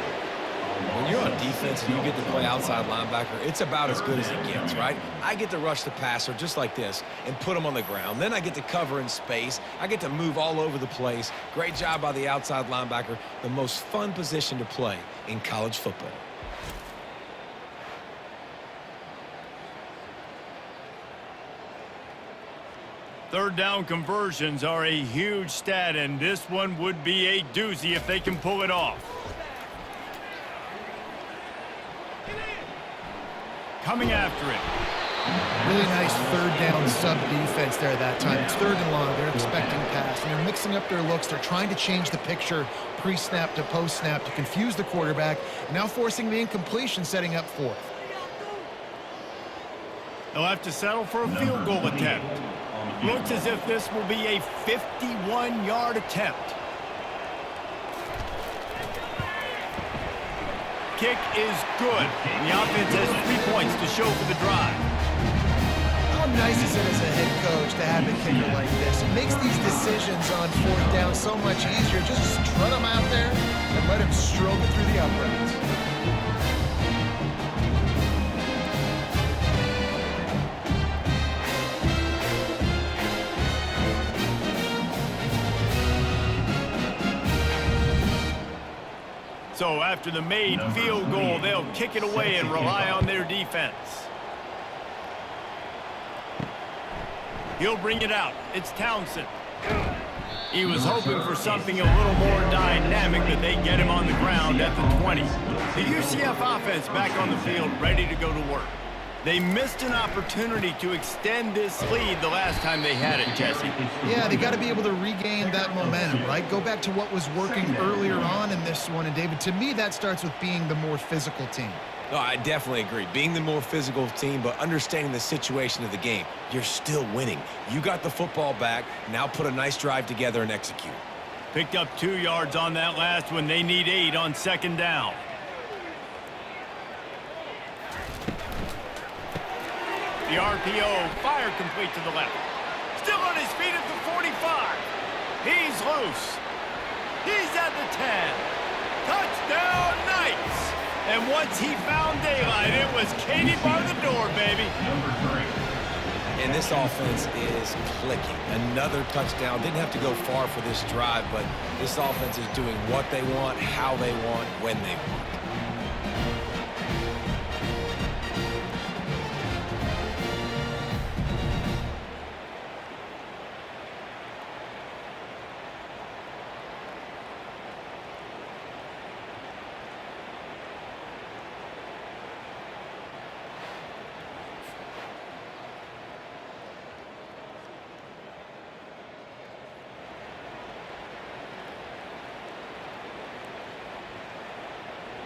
When you're on defense and you get to play outside linebacker, it's about as good as it gets, right? I get to rush the passer just like this and put him on the ground. Then I get to cover in space. I get to move all over the place. Great job by the outside linebacker. The most fun position to play in college football. Third down conversions are a huge stat, and this one would be a doozy if they can pull it off. Coming after it. Really nice 3rd down sub-defense there that time. It's 3rd and long. They're expecting pass, and they're mixing up their looks. They're trying to change the picture pre-snap to post-snap to confuse the quarterback, now forcing the incompletion, setting up 4th. They'll have to settle for a field goal attempt. Looks as if this will be a 51-yard attempt. Kick is good. The offense has 3 points to show for the drive. How nice is it as a head coach to have a kicker like this? It makes these decisions on 4th down so much easier. Just strut him out there and let him stroke it through the uprights. So after the made field goal, they'll kick it away and rely on their defense. He'll bring it out. It's Townsend. He was hoping for something a little more dynamic, but they get him on the ground at the 20. The UCF offense back on the field, ready to go to work. They missed an opportunity to extend this lead the last time they had it, Jesse. Yeah, they got to be able to regain that momentum, right? Go back to what was working earlier on in this one. And, David, to me, that starts with being the more physical team. No, I definitely agree. Being the more physical team, but understanding the situation of the game. You're still winning. You got the football back. Now put a nice drive together and execute. Picked up 2 yards on that last one. They need 8 on second down. The RPO, fire complete to the left. Still on his feet at the 45. He's loose. He's at the 10. Touchdown, Knights. And once he found daylight, it was Katie bar the door, baby. Number 3. And this offense is clicking. Another touchdown. Didn't have to go far for this drive, but this offense is doing what they want, how they want, when they want.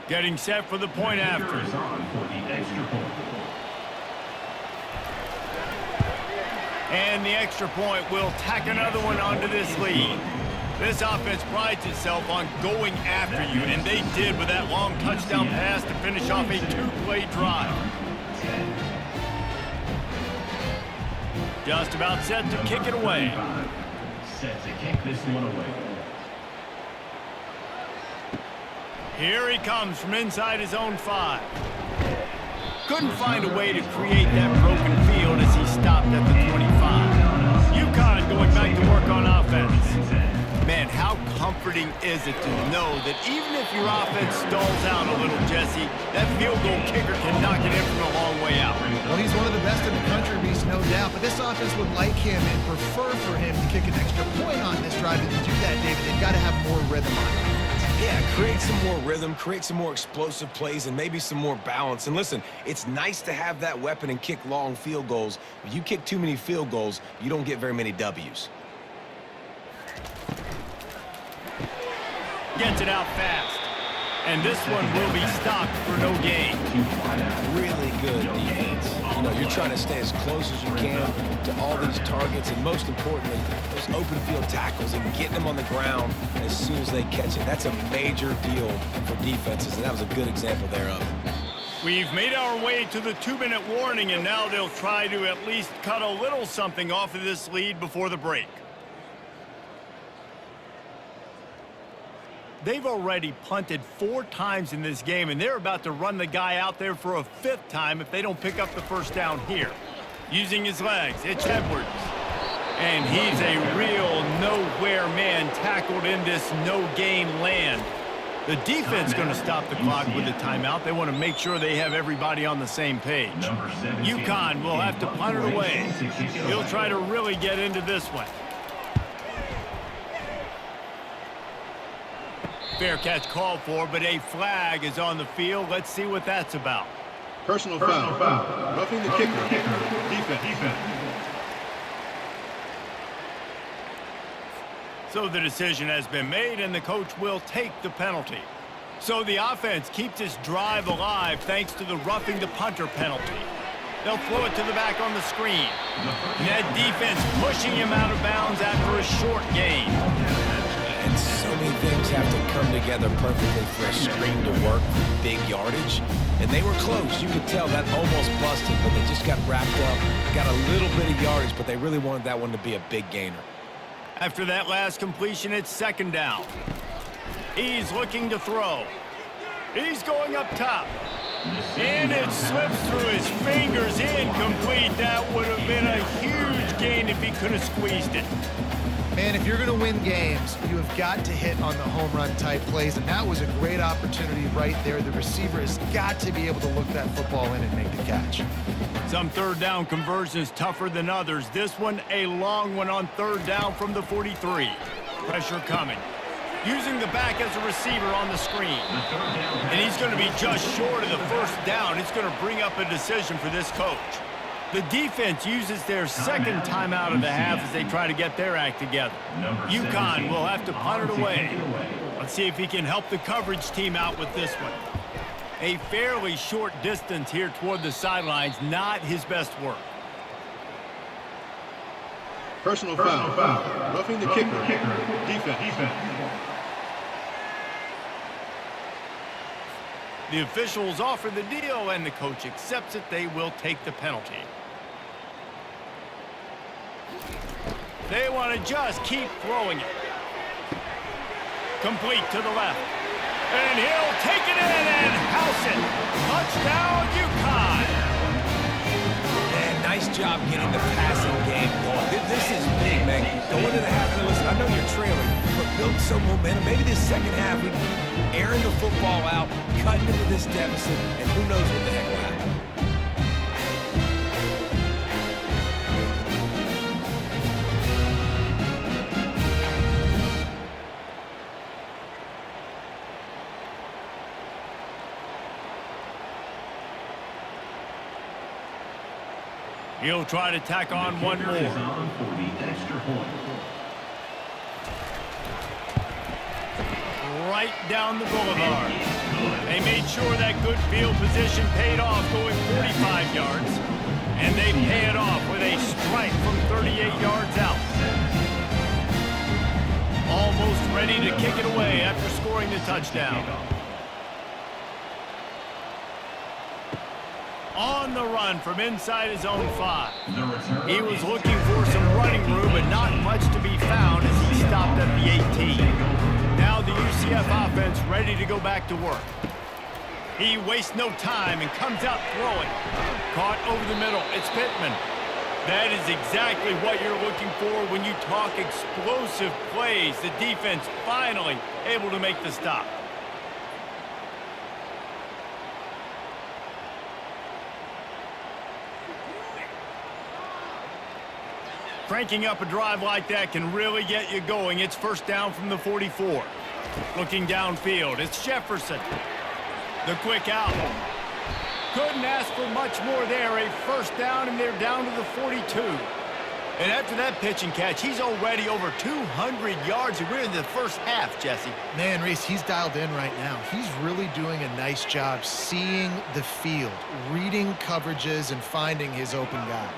Getting set for the point after. Is on for the extra point. And the extra point will tack another one onto this lead. This offense prides itself on going after you, and they did with that long touchdown pass to finish off a 2-play drive. Just about set to kick it away. Set to kick this one away. Here he comes from inside his own 5. Couldn't find a way to create that broken field as he stopped at the 25. UConn going back to work on offense. Man, how comforting is it to know that even if your offense stalls out a little, Jesse, that field goal kicker can knock it in from a long way out. Well, he's one of the best in the country, Reese, no doubt. But this offense would like him and prefer for him to kick an extra point on this drive. And to do that, David, they've got to have more rhythm on it. Yeah, create some more rhythm, create some more explosive plays, and maybe some more balance. And listen, it's nice to have that weapon and kick long field goals. If you kick too many field goals, you don't get very many W's. Gets it out fast. And this one will be stopped for no gain. Really good defense. You know, you're trying to stay as close as you can to all these targets, and most importantly, those open field tackles and getting them on the ground as soon as they catch it. That's a major deal for defenses, and that was a good example thereof. We've made our way to the 2-minute warning, and now they'll try to at least cut a little something off of this lead before the break. They've already punted 4 times in this game, and they're about to run the guy out there for a 5th time if they don't pick up the first down here. Using his legs, it's Edwards. And he's a real nowhere man tackled in this no-gain land. The defense going to stop the clock with a timeout. They want to make sure they have everybody on the same page. UConn will have to punt it away. He'll try to really get into this one. Fair catch called for, but a flag is on the field. Let's see what that's about. Personal foul. Roughing the kicker. Defense. So the decision has been made, and the coach will take the penalty. So the offense keeps this drive alive thanks to the roughing the punter penalty. They'll throw it to the back on the screen. And that defense pushing him out of bounds after a short gain. And so many things have to come together perfectly for a screen to work for big yardage. And they were close. You could tell that almost busted, but they just got wrapped up, got a little bit of yardage, but they really wanted that one to be a big gainer. After that last completion, it's second down. He's looking to throw. He's going up top. And it slips through his fingers, incomplete. That would have been a huge gain if he could have squeezed it. Man, if you're going to win games, you have got to hit on the home run type plays, and that was a great opportunity right there. The receiver has got to be able to look that football in and make the catch. Some third down conversions tougher than others. This one, a long one on third down from the 43. Pressure coming. using the back as a receiver on the screen. And he's going to be just short of the first down. It's going to bring up a decision for this coach. The defense uses their second timeout of the half as they try to get their act together. UConn will have to punt it away. Let's see if he can help the coverage team out with this one. A fairly short distance here toward the sidelines, not his best work. Personal foul. Roughing the kicker. Defense. The officials offer the deal, and the coach accepts it. They will take the penalty. They want to just keep throwing it. Complete to the left. And he'll take it in and house it. Touchdown, UConn. Man, nice job getting the passing game going. This is big, man. Going into the half, and listen, I know you're trailing, but build some momentum. Maybe this second half, we airing the football out, cutting into this deficit, and who knows what the heck will happen. He'll try to tack on one more. Right down the boulevard. They made sure that good field position paid off, going 45 yards. And they pay it off with a strike from 38 yards out. Almost ready to kick it away after scoring the touchdown. On the run from inside his own 5. He was looking for some running room, but not much to be found as he stopped at the 18. Now the UCF offense ready to go back to work. He wastes no time and comes out throwing. Caught over the middle. It's Pittman. That is exactly what you're looking for when you talk explosive plays. The defense finally able to make the stop. Cranking up a drive like that can really get you going. It's first down from the 44. Looking downfield, it's Jefferson. The quick out. Couldn't ask for much more there. A first down, and they're down to the 42. And after that pitch and catch, he's already over 200 yards, and we're in the first half, Jesse. Man, Reese, he's dialed in right now. He's really doing a nice job seeing the field, reading coverages, and finding his open guy.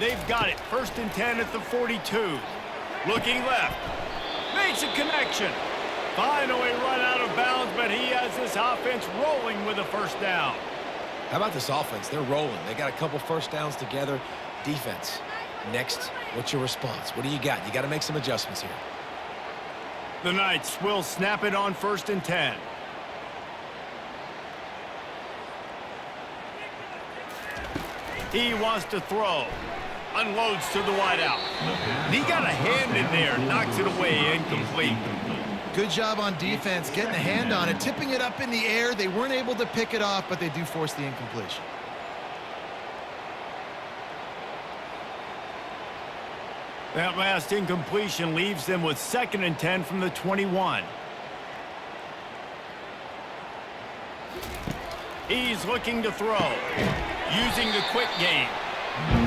They've got it. First and 10 at the 42. Looking left. Makes a connection. Finally run out of bounds, but he has this offense rolling with a first down. How about this offense? They're rolling. They got a couple first downs together. Defense. Next, what's your response? What do you got? You got to make some adjustments here. The Knights will snap it on first and 10. He wants to throw. Unloads to the wideout. He got a hand in there. Knocks it away. Incomplete. Good job on defense, getting a hand on it, tipping it up in the air. They weren't able to pick it off, but they do force the incompletion. That last incompletion leaves them with second and 10 from the 21. He's looking to throw. Using the quick game.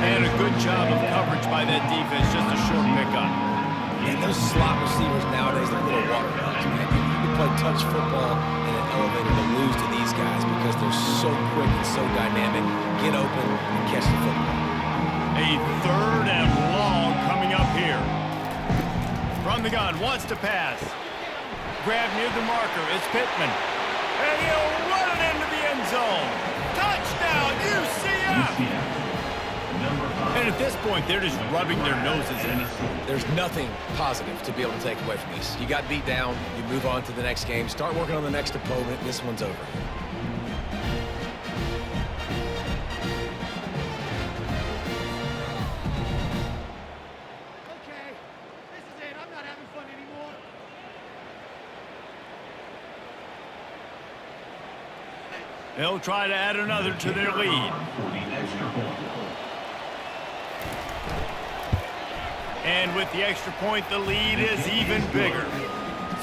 And a good job of coverage by that defense. Just a short pickup. And those slot receivers nowadays, they're little water bugs, man. You can play touch football in an elevator to lose to these guys because they're so quick and so dynamic. Get open and catch the football. A third and long coming up here. From the gun, wants to pass. Grab near the marker, it's Pittman. And he'll run it into the end zone. Touchdown, UCF! And at this point, they're just rubbing their noses in it. There's nothing positive to be able to take away from this. You got beat down, you move on to the next game, start working on the next opponent, this one's over. Okay, this is it. I'm not having fun anymore. They'll try to add another to their lead. And with the extra point, the lead is even bigger.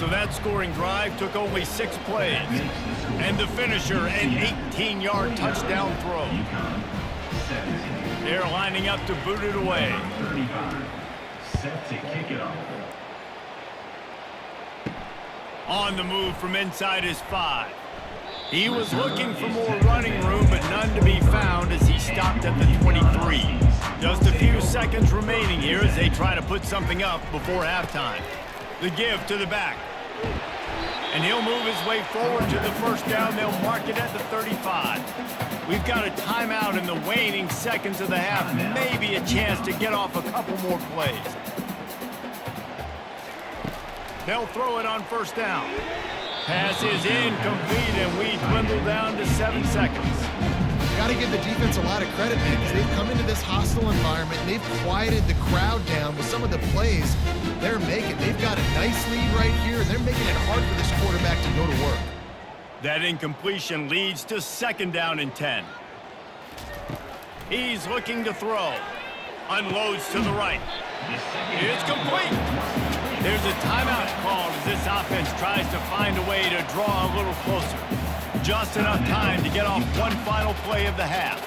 So that scoring drive took only 6 plays. And the finisher, an 18-yard touchdown throw. UConn, 17. They're lining up to boot it away. 35. Set to kick it off. On the move from inside his 5. He was looking for more running room, but none to be found as he stopped at the 23. Just a few seconds remaining here as they try to put something up before halftime. The give to the back. And he'll move his way forward to the first down. They'll mark it at the 35. We've got a timeout in the waning seconds of the half. Maybe a chance to get off a couple more plays. They'll throw it on first down. Pass is incomplete, and we dwindle down to 7 seconds. Got to give the defense a lot of credit, man, because they've come into this hostile environment, and they've quieted the crowd down with some of the plays they're making. They've got a nice lead right here, and they're making it hard for this quarterback to go to work. That incompletion leads to 2nd down and 10. He's looking to throw. Unloads to the right. It's complete. There's a timeout called as this offense tries to find a way to draw a little closer. Just enough time to get off one final play of the half.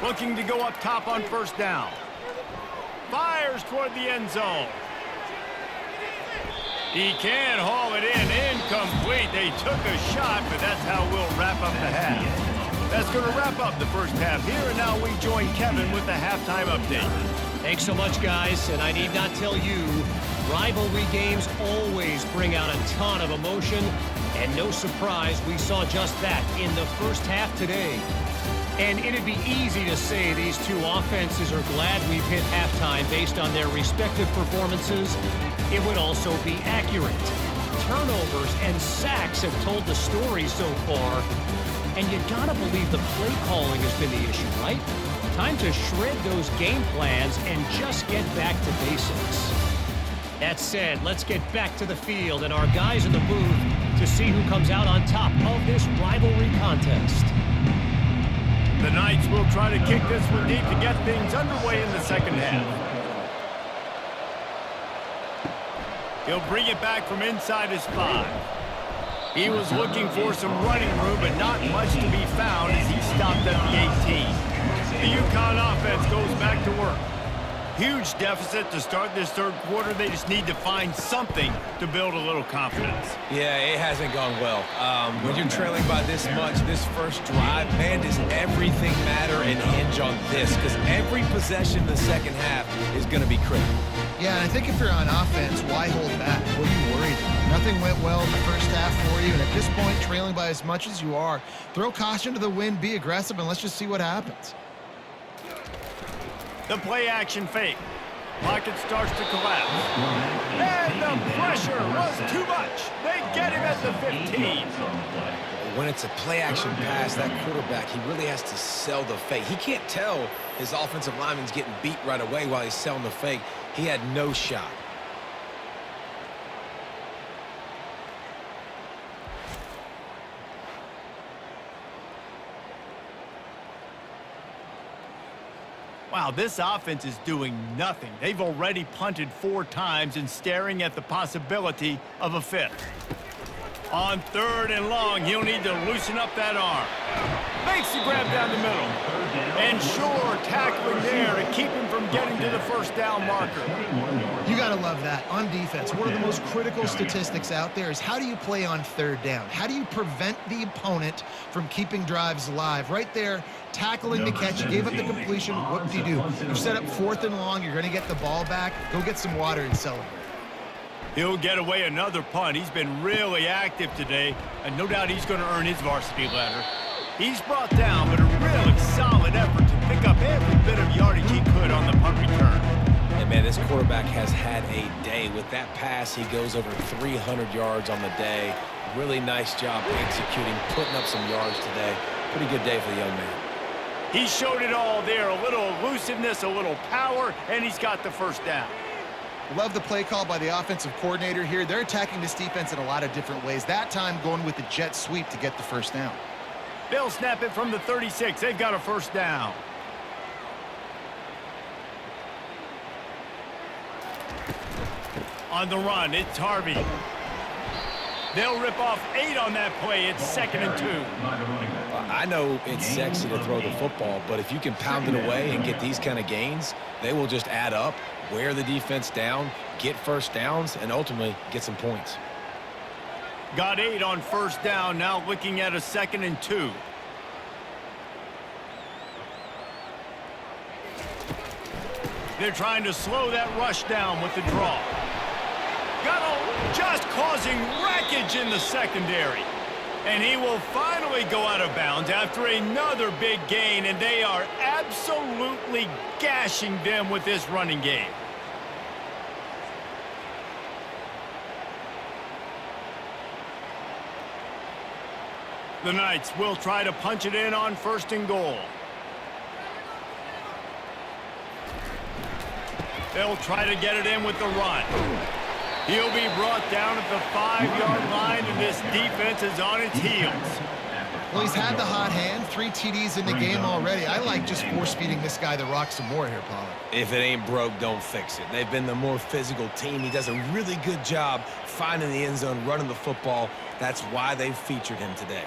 Looking to go up top on first down. Fires toward the end zone. He can haul it in. Incomplete. They took a shot, but that's how we'll wrap up the half. That's going to wrap up the first half here, and now we join Kevin with the halftime update. Thanks so much, guys, and I need not tell you, rivalry games always bring out a ton of emotion, and no surprise, we saw just that in the first half today. And it'd be easy to say these two offenses are glad we've hit halftime based on their respective performances. It would also be accurate. Turnovers and sacks have told the story so far, and you gotta believe the play calling has been the issue, right? Time to shred those game plans and just get back to basics. That said, let's get back to the field and our guys in the booth to see who comes out on top of this rivalry contest. The Knights will try to kick this one deep to get things underway in the second half. He'll bring it back from inside his 5. He was looking for some running room, but not much to be found as he stopped at the 18. The UConn offense goes back to work. Huge deficit to start this third quarter. They just need to find something to build a little confidence. Yeah, it hasn't gone well. When you're trailing by this much, this first drive, man, does everything matter and hinge on this? Because every possession in the second half is going to be critical. Yeah, and I think if you're on offense, why hold back? What are you worried about? Nothing went well in the first half for you, and at this point, trailing by as much as you are, throw caution to the wind, be aggressive, and let's just see what happens. The play action fake. Pocket starts to collapse. And the pressure was too much. They get him at the 15. When it's a play action pass, that quarterback, he really has to sell the fake. He can't tell his offensive lineman's getting beat right away while he's selling the fake. He had no shot. Wow, this offense is doing nothing. They've already punted 4 times and staring at the possibility of a 5th. On 3rd and long, he'll need to loosen up that arm. Makes the grab down the middle. And sure, tackling there to keep him from getting to the first down marker. You got to love that. On defense, one of the most critical statistics out there is how do you play on 3rd down? How do you prevent the opponent from keeping drives alive? Right there, tackling the catch, you gave up the completion, what do? You set up 4th and long, you're going to get the ball back, go get some water and celebrate. He'll get away another punt. He's been really active today, and no doubt he's going to earn his varsity letter. He's brought down, but a really solid effort to pick up every bit of yardage he could on the punt return. And man, this quarterback has had a day. With that pass, he goes over 300 yards on the day. Really nice job executing, putting up some yards today. Pretty good day for the young man. He showed it all there, a little elusiveness, a little power, and he's got the first down. Love the play call by the offensive coordinator here. They're attacking this defense in a lot of different ways. That time going with the jet sweep to get the first down. They'll snap it from the 36. They've got a first down. On the run, it's Harvey. They'll rip off 8 on that play. It's 2nd and 2. I know it's sexy to throw the football, but if you can pound it away and get these kind of gains, they will just add up, wear the defense down, get first downs, and ultimately get some points. Got 8 on first down, now looking at a 2nd and 2. They're trying to slow that rush down with the draw. Just causing wreckage in the secondary. And he will finally go out of bounds after another big gain, and they are absolutely gashing them with this running game. The Knights will try to punch it in on 1st and goal. They'll try to get it in with the run. He'll be brought down at the 5-yard line, and this defense is on its heels. Well, he's had the hot hand, 3 TDs in the game already. I like just force-feeding this guy the rock some more here, Pollard. If it ain't broke, don't fix it. They've been the more physical team. He does a really good job finding the end zone, running the football. That's why they've featured him today.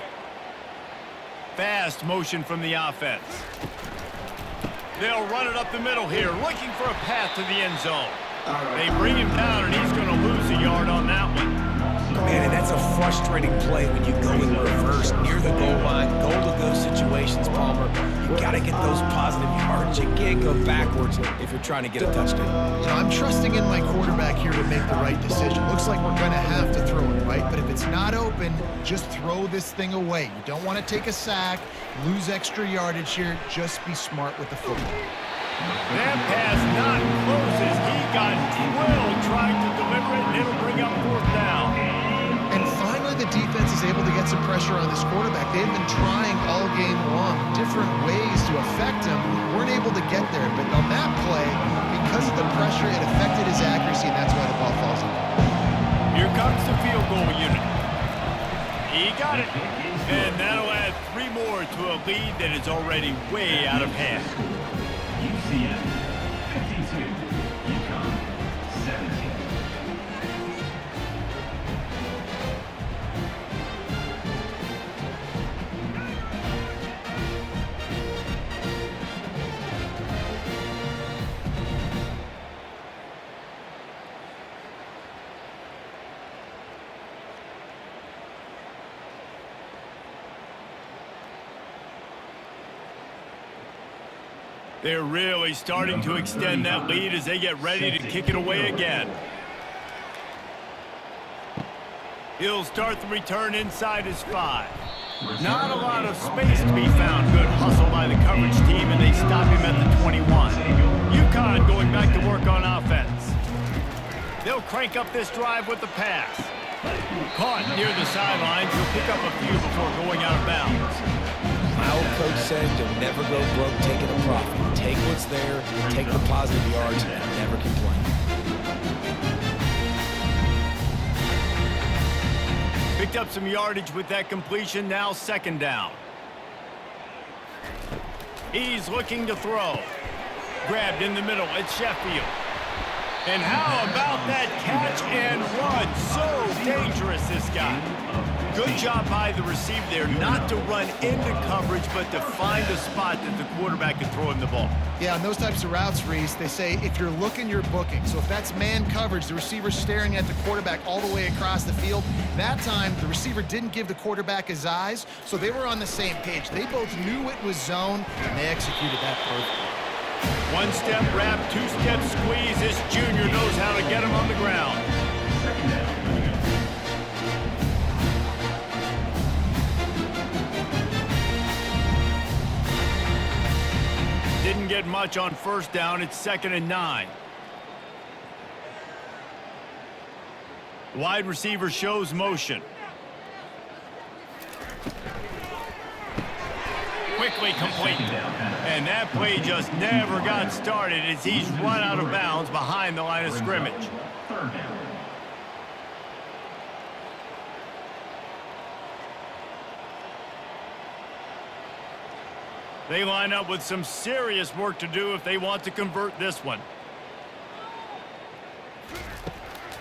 Fast motion from the offense. They'll run it up the middle here, looking for a path to the end zone. They bring him down, and he's going to lose a yard on that one. Man, and that's a frustrating play when you go in reverse near the goal line. Goal-to-go situations, Palmer. You got to get those positive yards. You can't go backwards if you're trying to get a touchdown. You know, I'm trusting in my quarterback here to make the right decision. Looks like we're going to have to throw it, right? But if it's not open, just throw this thing away. You don't want to take a sack, lose extra yardage here. Just be smart with the football. That pass not closes. He got drilled trying to deliver it, and it'll bring up 4th down. And finally, the defense is able to get some pressure on this quarterback. They've been trying all game long, different ways to affect him. Weren't able to get there, but on that play, because of the pressure, it affected his accuracy, and that's why the ball falls in. Here comes the field goal unit. He got it, and that'll add 3 more to a lead that is already way out of hand. UCF 52, UConn 17. They're really starting to extend that lead as they get ready to kick it away again. He'll start the return inside his 5. Not a lot of space to be found. Good hustle by the coverage team, and they stop him at the 21. UConn going back to work on offense. They'll crank up this drive with the pass. Caught near the sidelines. He'll pick up a few before going out of bounds. My old coach said you'll never go broke taking a profit. Take what's there, take the positive yards, and never complain. Picked up some yardage with that completion, now 2nd down. He's looking to throw. Grabbed in the middle, it's Sheffield. And how about that catch and run? So dangerous, this guy. Good job by the receiver there, not to run into coverage, but to find a spot that the quarterback can throw him the ball. Yeah, on those types of routes, Reese, they say if you're looking, you're booking. So if that's man coverage, the receiver's staring at the quarterback all the way across the field. That time, the receiver didn't give the quarterback his eyes, so they were on the same page. They both knew it was zone, and they executed that perfectly. 1-step wrap, 2-step squeeze. This junior knows how to get him on the ground. Didn't get much on 1st down. It's 2nd and 9. Wide receiver shows motion. Quickly complete. And that play just never got started as he's run out of bounds behind the line of scrimmage. 3rd down. They line up with some serious work to do if they want to convert this one.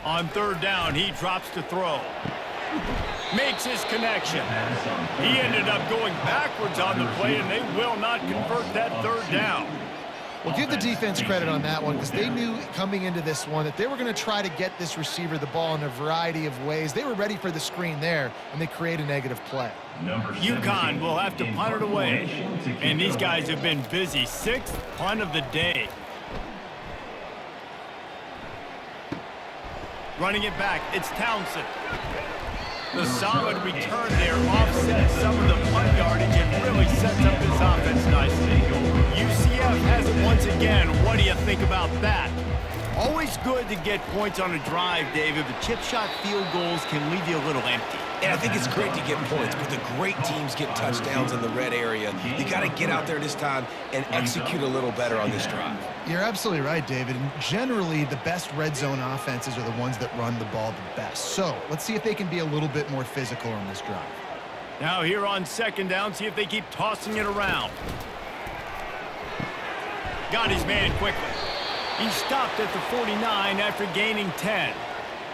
On third down, he drops to throw. Makes his connection. He ended up going backwards on the play, and they will not convert that third down. Well, give the defense credit on that one because they knew coming into this one that they were going to try to get this receiver the ball in a variety of ways. They were ready for the screen there, and they create a negative play. UConn will have to punt it away. And these guys have been busy. 6th punt of the day. Running it back, it's Townsend. The solid return there offsets some of the punt yardage and really sets up this offense nicely. UCF has it once again. What do you think about that? Always good to get points on a drive, David, but chip shot field goals can leave you a little empty. And I think it's great to get points, but the great teams get touchdowns in the red area. You got to get out there this time and execute a little better on this drive. You're absolutely right, David. And generally, the best red zone offenses are the ones that run the ball the best. So let's see if they can be a little bit more physical on this drive. Now here on second down, see if they keep tossing it around. Got his man quickly. He stopped at the 49 after gaining 10.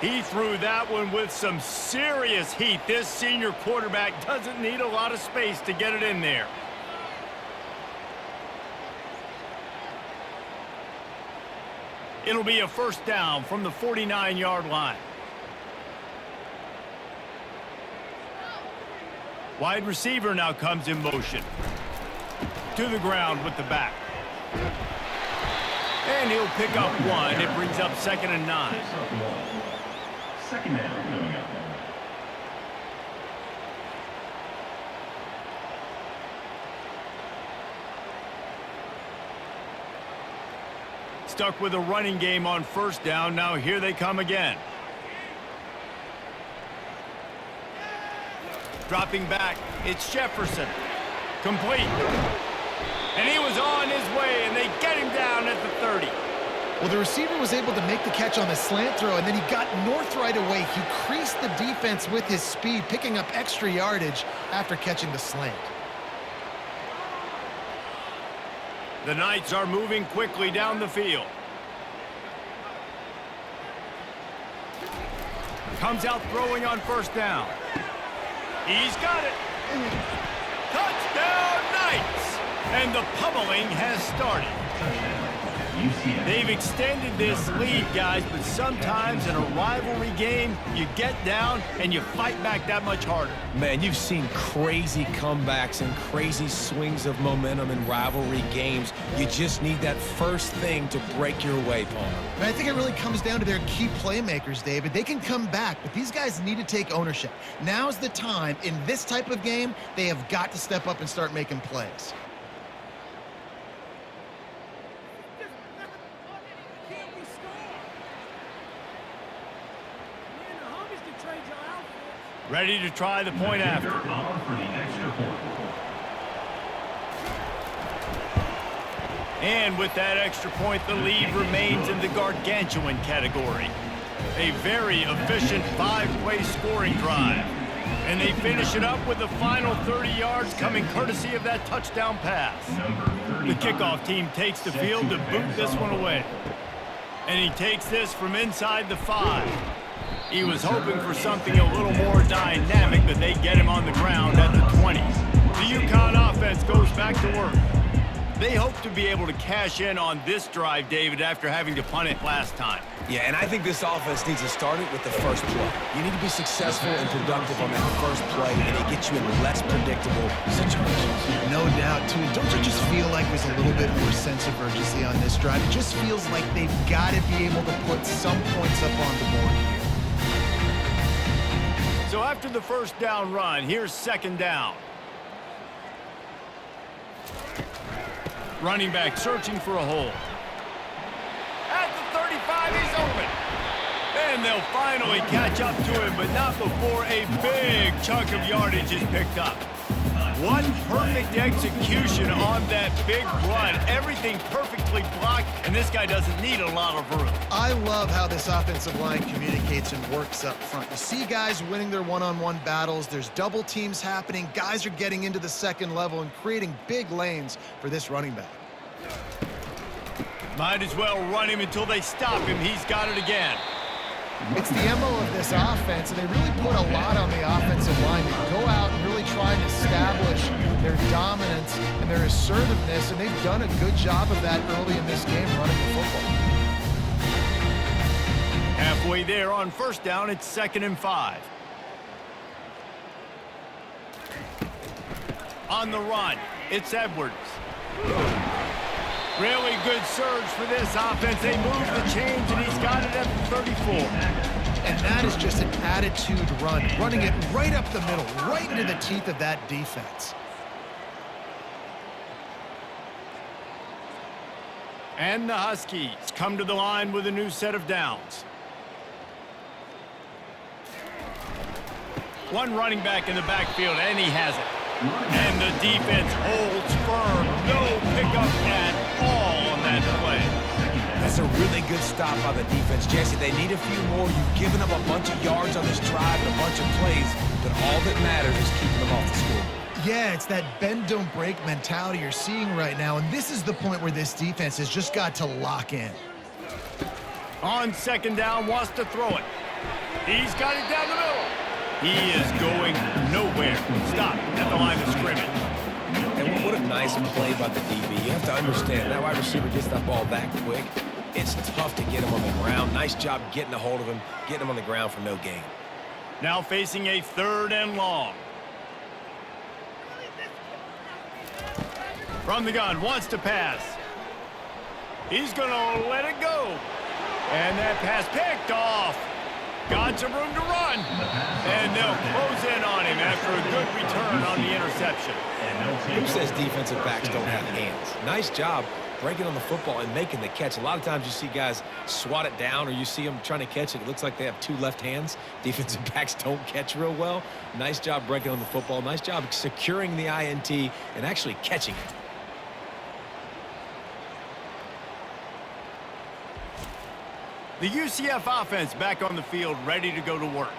He threw that one with some serious heat. This senior quarterback doesn't need a lot of space to get it in there. It'll be a first down from the 49-yard line. Wide receiver now comes in motion. To the ground with the back. And he'll pick up one. It brings up 2nd and 9. Second down coming up. Stuck with a running game on first down. Now here they come again. Dropping back, it's Jefferson. Complete. And he was on his way, and they get him down at the 30. Well, the receiver was able to make the catch on the slant throw, and then he got north right away. He creased the defense with his speed, picking up extra yardage after catching the slant. The Knights are moving quickly down the field. Comes out throwing on first down. He's got it. Touchdown, Knights! And the pummeling has started. They've extended this lead, guys, but sometimes in a rivalry game, you get down and you fight back that much harder. Man, you've seen crazy comebacks and crazy swings of momentum in rivalry games. You just need that first thing to break your way, Palmer. And I think it really comes down to their key playmakers, David. They can come back, but these guys need to take ownership. Now's the time. In this type of game, they have got to step up and start making plays. Ready to try the point after. And with that extra point, the lead remains in the gargantuan category. A very efficient 5-play scoring drive. And they finish it up with the final 30 yards coming courtesy of that touchdown pass. The kickoff team takes the field to boot this one away. And he takes this from inside the 5. He was hoping for something a little more dynamic, but they get him on the ground at the 20. The UConn offense goes back to work. They hope to be able to cash in on this drive, David, after having to punt it last time. Yeah, and I think this offense needs to start it with the first play. You need to be successful and productive on that first play, and it gets you in less predictable situations. No doubt, too. Don't you just feel like there's a little bit more sense of urgency on this drive? It just feels like they've got to be able to put some points up on the board here. So after the first down run, here's second down. Running back searching for a hole. At the 35, he's open. And they'll finally catch up to him, but not before a big chunk of yardage is picked up. What perfect execution on that big run. Everything perfectly blocked, and this guy doesn't need a lot of room. I love how this offensive line communicates and works up front. You see guys winning their one-on-one battles. There's double teams happening. Guys are getting into the second level and creating big lanes for this running back. Might as well run him until they stop him. He's got it again. It's the MO of this offense, and they really put a lot on the offensive line to go out and really try and establish their dominance and their assertiveness, and they've done a good job of that early in this game running the football. Halfway there on first down, it's 2nd and 5. On the run, it's Edwards. Really good surge for this offense. They move the chains, and he's got it at the 34. And that is just an attitude run, running it right up the middle, right into the teeth of that defense. And the Huskies come to the line with a new set of downs. One running back in the backfield, and he has it. And the defense holds firm. No pickup at all on that play. That's a really good stop by the defense, Jesse. They need a few more. You've given them a bunch of yards on this drive and a bunch of plays, but all that matters is keeping them off the scoreboard. Yeah, it's that bend, don't break mentality you're seeing right now, and this is the point where this defense has just got to lock in. On 2nd down, wants to throw it. He's got it down the middle. He is going nowhere. Stop at the line of scrimmage. And what a nice play by the DB. You have to understand, that wide receiver gets that ball that quick. It's tough to get him on the ground. Nice job getting a hold of him, getting him on the ground for no gain. Now facing a 3rd and long. From the gun, wants to pass. He's going to let it go. And that pass picked off. Got some room to run. And they'll close in on him after a good return on the interception. Who says defensive backs don't have hands? Nice job breaking on the football and making the catch. A lot of times you see guys swat it down, or you see them trying to catch it. It looks like they have 2 left hands. Defensive backs don't catch real well. Nice job breaking on the football. Nice job securing the INT and actually catching it. The UCF offense back on the field, ready to go to work.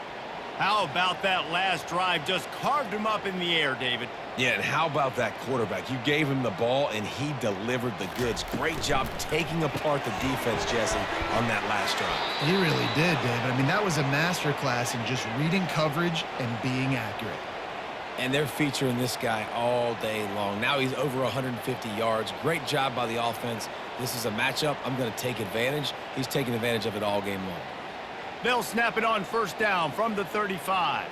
How about that last drive? Just carved him up in the air, David. Yeah, and how about that quarterback? You gave him the ball, and he delivered the goods. Great job taking apart the defense, Jesse, on that last drive. He really did, David. I mean, that was a masterclass in just reading coverage and being accurate. And they're featuring this guy all day long. Now he's over 150 yards. Great job by the offense. This is a matchup I'm going to take advantage. He's taking advantage of it all game long. They'll snap it on 1st down from the 35.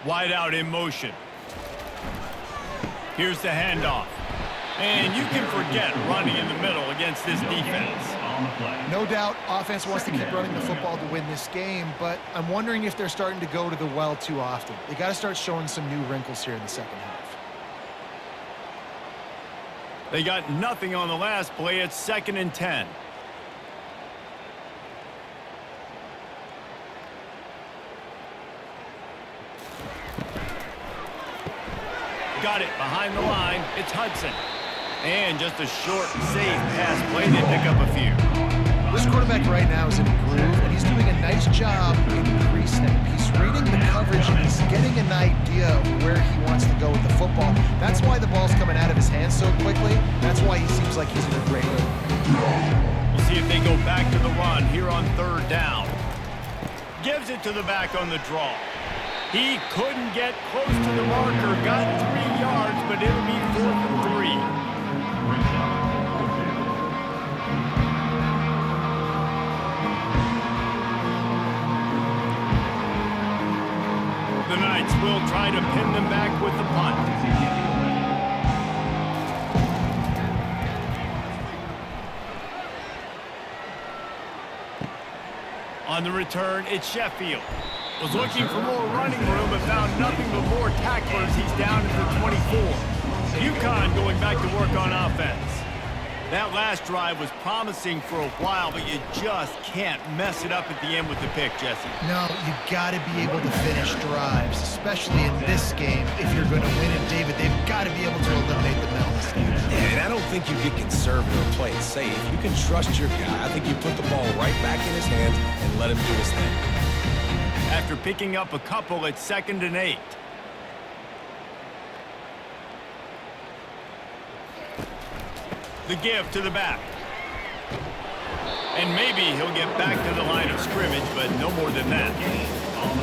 Wide out in motion. Here's the handoff. And you can forget running in the middle against this defense. No doubt, offense wants to keep running the football to win this game, but I'm wondering if they're starting to go to the well too often. They got to start showing some new wrinkles here in the 2nd half. They got nothing on the last play. It's 2nd and 10. Got it behind the line. It's Hudson. And just a short, safe pass play. They pick up a few. This quarterback right now is in a groove, and he's doing a nice job in pre-snap. He's reading the coverage, and he's getting an idea of where he wants to go with the football. That's why the ball's coming out of his hands so quickly. That's why he seems like he's in a great mood. We'll see if they go back to the run here on 3rd down. Gives it to the back on the draw. He couldn't get close to the marker. Got 3 yards, but it'll be 4th and 3. The Knights will try to pin them back with the punt. On the return, it's Sheffield. Was looking for more running room, but found nothing but more tacklers. He's down to the 24. UConn going back to work on offense. That last drive was promising for a while, but you just can't mess it up at the end with the pick, Jesse. No, you got to be able to finish drives, especially in this game. If you're going to win it, David, they've got to be able to eliminate the mental mistakes. And I don't think you get conservative or play it safe. You can trust your guy. I think you put the ball right back in his hands and let him do his thing. After picking up a couple, it's 2nd and 8. The give to the back. And maybe he'll get back to the line of scrimmage, but no more than that.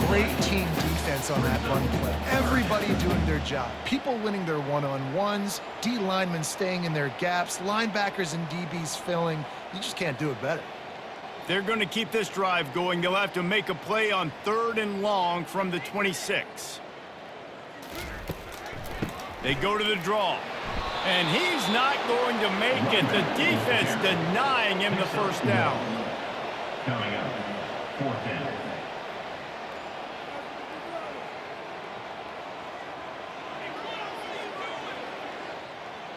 Great team defense on that run play. Everybody doing their job. People winning their one-on-ones, D linemen staying in their gaps, linebackers and DBs filling. You just can't do it better. They're going to keep this drive going. They'll have to make a play on 3rd and long from the 26. They go to the draw. And he's not going to make it. The defense denying him the first down. Coming up, 4th down.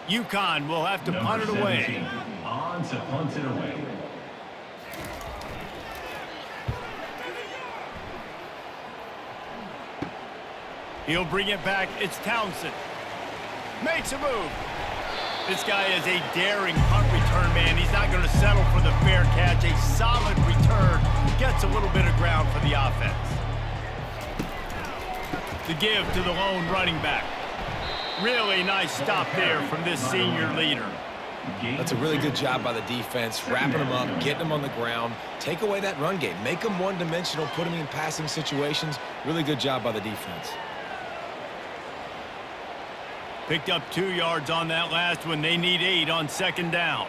UConn will have to punt it away. On to punt it away. He'll bring it back. It's Townsend. Makes a move. This guy is a daring punt return man. He's not going to settle for the fair catch. A solid return. Gets a little bit of ground for the offense. The give to the lone running back. Really nice stop there from this senior leader. That's a really good job by the defense, wrapping them up, getting them on the ground. Take away that run game. Make them one-dimensional, put them in passing situations. Really good job by the defense. Picked up 2 yards on that last one. They need 8 on 2nd down.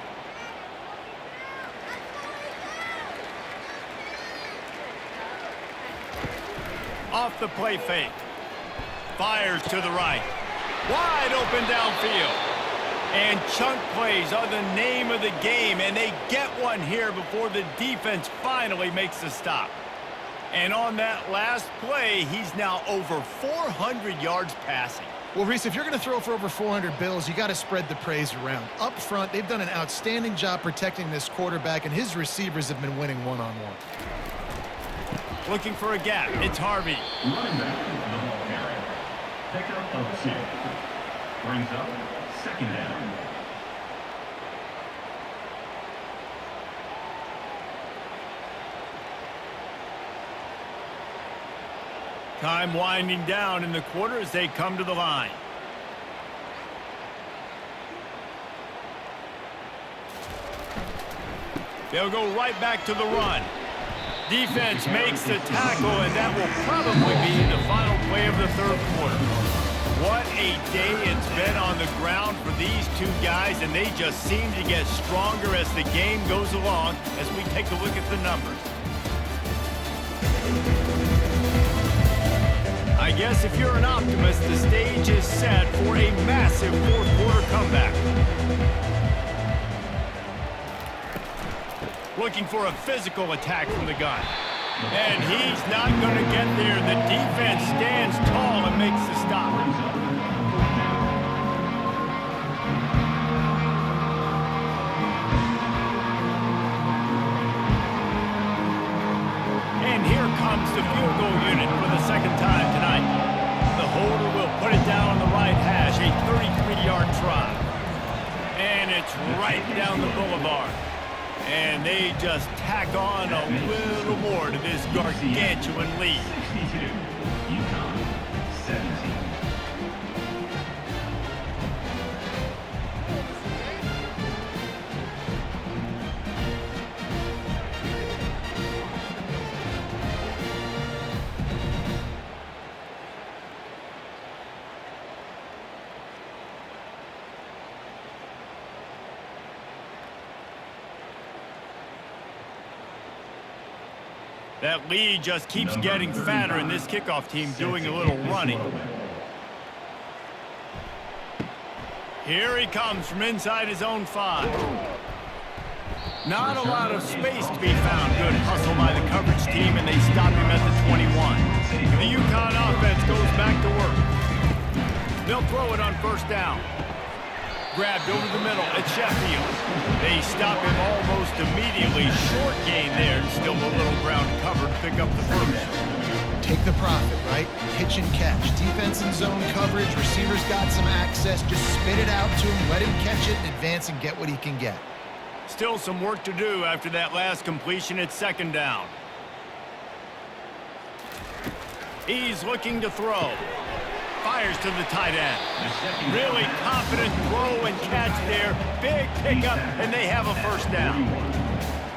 Off the play fake. Fires to the right. Wide open downfield. And chunk plays are the name of the game, and they get one here before the defense finally makes a stop. And on that last play, he's now over 400 yards passing. Well, Reese, if you're going to throw for over 400 bills, you got to spread the praise around. Up front, they've done an outstanding job protecting this quarterback, and his receivers have been winning one-on-one. Looking for a gap. It's Harvey. Running back, the ball carrier. Pickup of 2. Brings up 2nd down. Time winding down in the quarter as they come to the line. They'll go right back to the run. Defense makes the tackle, and that will probably be the final play of the 3rd quarter. What a day it's been on the ground for these 2 guys, and they just seem to get stronger as the game goes along as we take a look at the numbers. I guess if you're an optimist, the stage is set for a massive 4th quarter comeback. Looking for a physical attack from the gun. And he's not going to get there. The defense stands tall and makes the stop. And here comes the field goal unit for the 2nd time tonight. The holder will put it down on the right hash, a 33-yard try. And it's right down the boulevard. And they just tack on a little more to this gargantuan lead. 62, UConn 17. That lead just keeps getting fatter, and this kickoff team doing a little running. Here he comes from inside his own 5. Not a lot of space to be found. Good hustle by the coverage team, and they stop him at the 21. The UConn offense goes back to work. They'll throw it on 1st down. Grabbed over the middle at Sheffield. They stop him almost immediately. Short gain there, and still a little ground covered to pick up the first. Take the profit, right? Pitch and catch. Defense and zone coverage. Receivers got some access. Just spit it out to him. Let him catch it and advance and get what he can get. Still some work to do after that last completion at 2nd down. He's looking to throw. Fires to the tight end. Really confident throw and catch there. Big pickup, and they have a 1st down.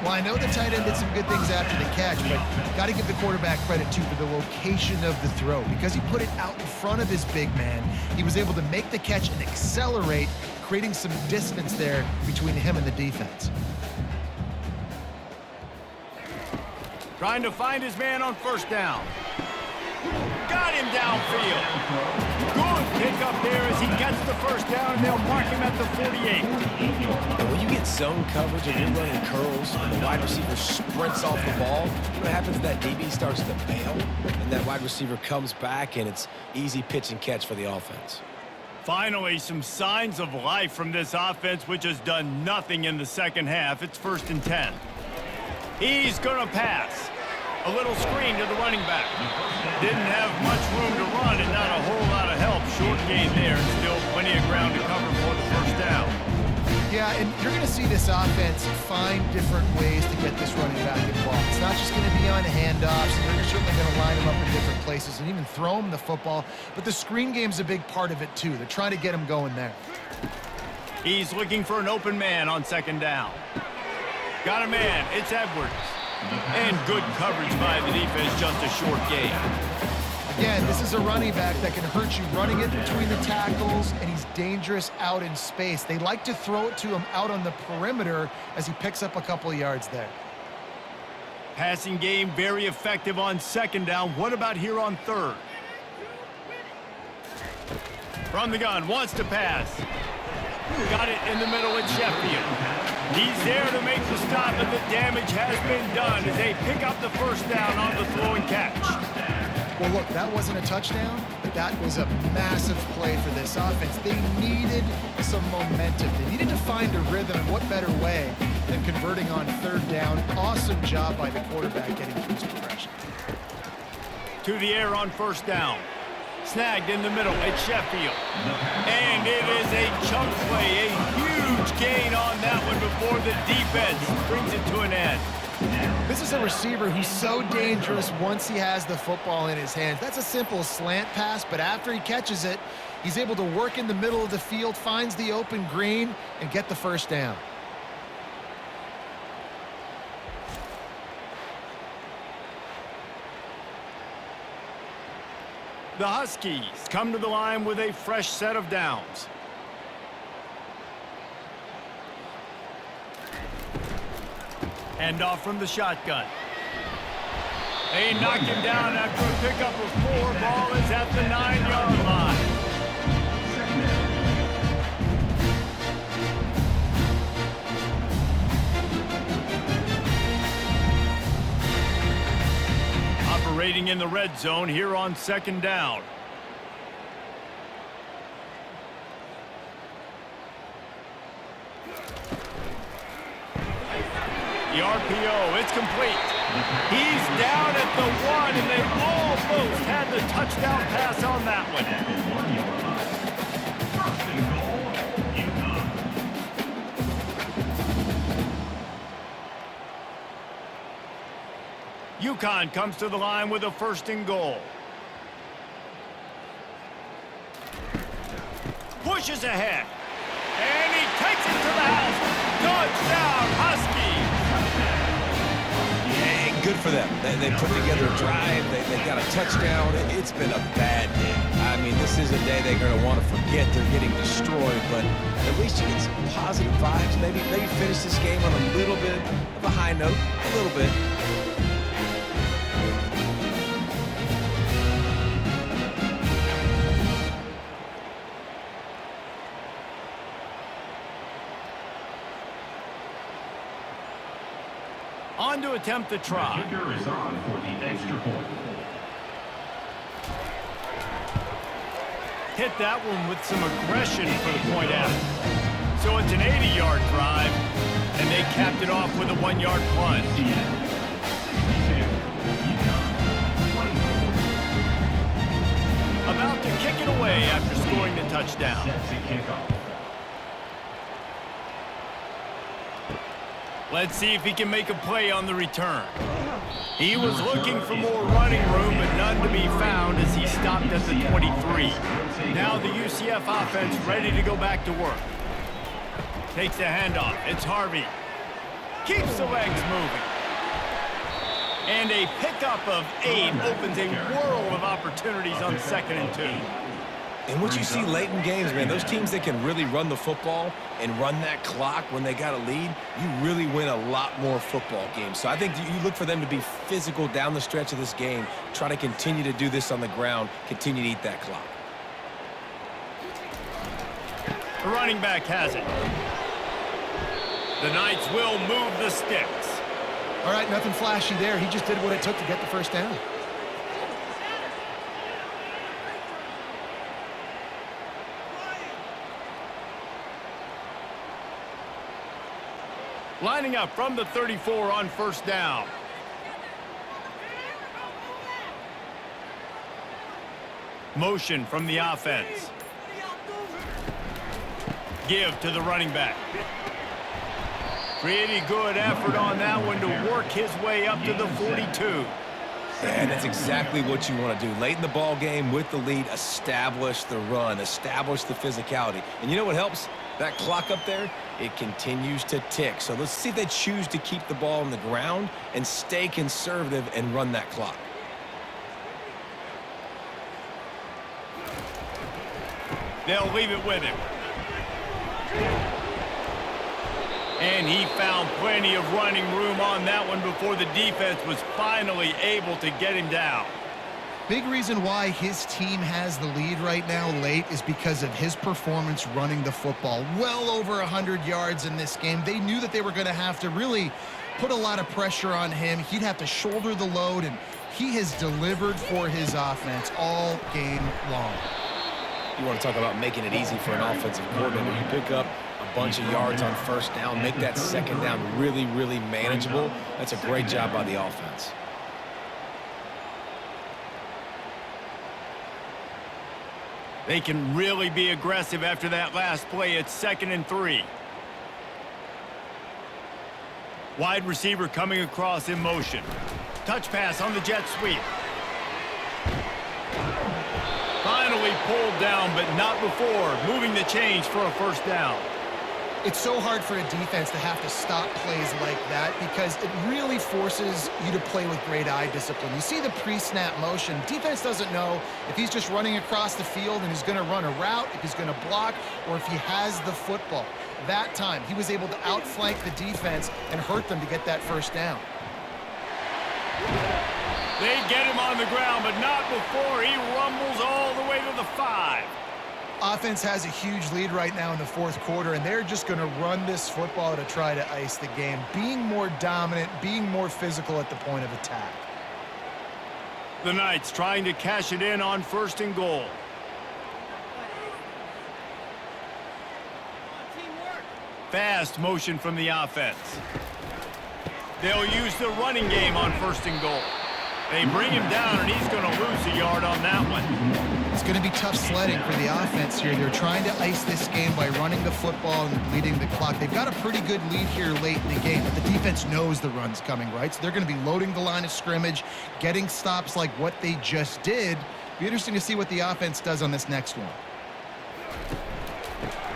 Well, I know the tight end did some good things after the catch, but got to give the quarterback credit, too, for the location of the throw. Because he put it out in front of his big man, he was able to make the catch and accelerate, creating some distance there between him and the defense. Trying to find his man on first down. Got him downfield. Good pick up there as he gets the first down, and they'll mark him at the 48. And when you get zone coverage and you're running curls and the wide receiver sprints off the ball, what happens is that DB starts to bail, and that wide receiver comes back, and it's easy pitch and catch for the offense. Finally, some signs of life from this offense, which has done nothing in the second half. It's 1st and 10. He's going to pass. A little screen to the running back. Didn't have much room to run and not a whole lot of help. Short gain there. Still plenty of ground to cover for the first down. Yeah, and you're going to see this offense find different ways to get this running back involved. It's not just going to be on handoffs. They're certainly going to line him up in different places and even throw him the football. But the screen game's a big part of it, too. They're trying to get him going there. He's looking for an open man on 2nd down. Got a man. It's Edwards. And good coverage by the defense, just a short gain. Again, this is a running back that can hurt you running it between the tackles, and he's dangerous out in space. They like to throw it to him out on the perimeter as he picks up a couple of yards there. Passing game very effective on 2nd down. What about here on 3rd? From the gun, wants to pass. Got it in the middle at Sheffield. He's there to make the stop, and the damage has been done as they pick up the first down on the throw and catch. Well, look, that wasn't a touchdown, but that was a massive play for this offense. They needed some momentum. They needed to find a rhythm, and what better way than converting on 3rd down. Awesome job by the quarterback getting through his progression. To the air on 1st down. Snagged in the middle at Sheffield. And it is a chunk play, a huge gain on that one before the defense brings it to an end. This is a receiver who's so dangerous once he has the football in his hands. That's a simple slant pass, but after he catches it, he's able to work in the middle of the field, finds the open green, and get the first down. The Huskies come to the line with a fresh set of downs. Hand off from the shotgun. They knock him down after a pickup of 4. Ball is at the 9-yard line. Operating in the red zone here on 2nd down. The RPO, it's complete. He's down at the 1, and they almost had the touchdown pass on that one. First and goal, UConn. UConn comes to the line with a 1st and goal. Pushes ahead. And he takes it to the house. Touchdown, Huskies. Yeah, good for them. They put together a drive. They got a touchdown. It's been a bad day. I mean, this is a day they're going to want to forget. They're getting destroyed, but at least you get some positive vibes. Maybe finish this game on a little bit of a high note. A little bit. On to attempt the try. The kicker is on for the extra point. Hit that one with some aggression for the point after. So it's an 80-yard drive, and they capped it off with a 1-yard plunge. About to kick it away after scoring the touchdown. Sets a kickoff. Let's see if he can make a play on the return. He was looking for more running room, but none to be found as he stopped at the 23. Now the UCF offense ready to go back to work. Takes the handoff. It's Harvey. keeps the legs moving. And a pickup of 8 opens a world of opportunities on 2nd and 2. And what you see late in games, man, those teams that can really run the football and run that clock when they got a lead, you really win a lot more football games. So I think you look for them to be physical down the stretch of this game, try to continue to do this on the ground, continue to eat that clock. The running back has it. The Knights will move the sticks. All right, nothing flashy there. He just did what it took to get the first down. Lining up from the 34 on 1st down. Motion from the offense. Give to the running back. Pretty good effort on that one to work his way up to the 42. And that's exactly what you want to do. Late in the ball game with the lead, establish the run, establish the physicality. And you know what helps? That clock up there, it continues to tick. So let's see if they choose to keep the ball on the ground and stay conservative and run that clock. They'll leave it with him. And he found plenty of running room on that one before the defense was finally able to get him down. Big reason why his team has the lead right now late is because of his performance running the football. Well over 100 yards in this game. They knew that they were going to have to really put a lot of pressure on him. He'd have to shoulder the load, and he has delivered for his offense all game long. You want to talk about making it easy for an offensive coordinator. You pick up a bunch of yards on 1st down, make that 2nd down really, really manageable. That's a great job by the offense. They can really be aggressive after that last play. It's 2nd and 3. Wide receiver coming across in motion. Touch pass on the jet sweep. Finally pulled down, but not before moving the chains for a 1st down. It's so hard for a defense to have to stop plays like that because it really forces you to play with great eye discipline. You see the pre-snap motion. Defense doesn't know if he's just running across the field and he's going to run a route, if he's going to block, or if he has the football. That time, he was able to outflank the defense and hurt them to get that 1st down. They get him on the ground, but not before he rumbles all the way to the 5. Offense has a huge lead right now in the 4th quarter, and they're just going to run this football to try to ice the game, being more dominant, being more physical at the point of attack. The Knights trying to cash it in on 1st and goal. Fast motion from the offense. They'll use the running game on 1st and goal. They bring him down, and he's going to lose a yard on that one. It's going to be tough sledding for the offense here. They're trying to ice this game by running the football and bleeding the clock. They've got a pretty good lead here late in the game, but the defense knows the run's coming, right? So they're going to be loading the line of scrimmage, getting stops like what they just did. Be interesting to see what the offense does on this next one.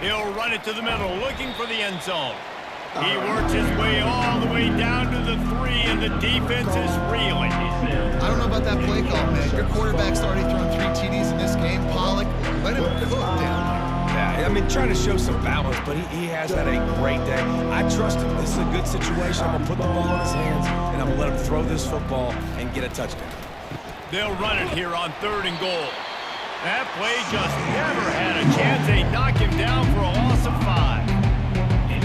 He'll run it to the middle, looking for the end zone. He works his way all the way down to the 3, and the defense is reeling. I don't know about that play call, man. Your quarterback's already thrown 3 TDs in this game. Pollock, let him cook down there. Yeah, I mean, trying to show some balance, but he has had a great day. I trust him. This is a good situation. I'm going to put the ball in his hands, and I'm going to let him throw this football and get a touchdown. They'll run it here on 3rd and goal. That play just never had a chance. They knock him down for a loss of 5.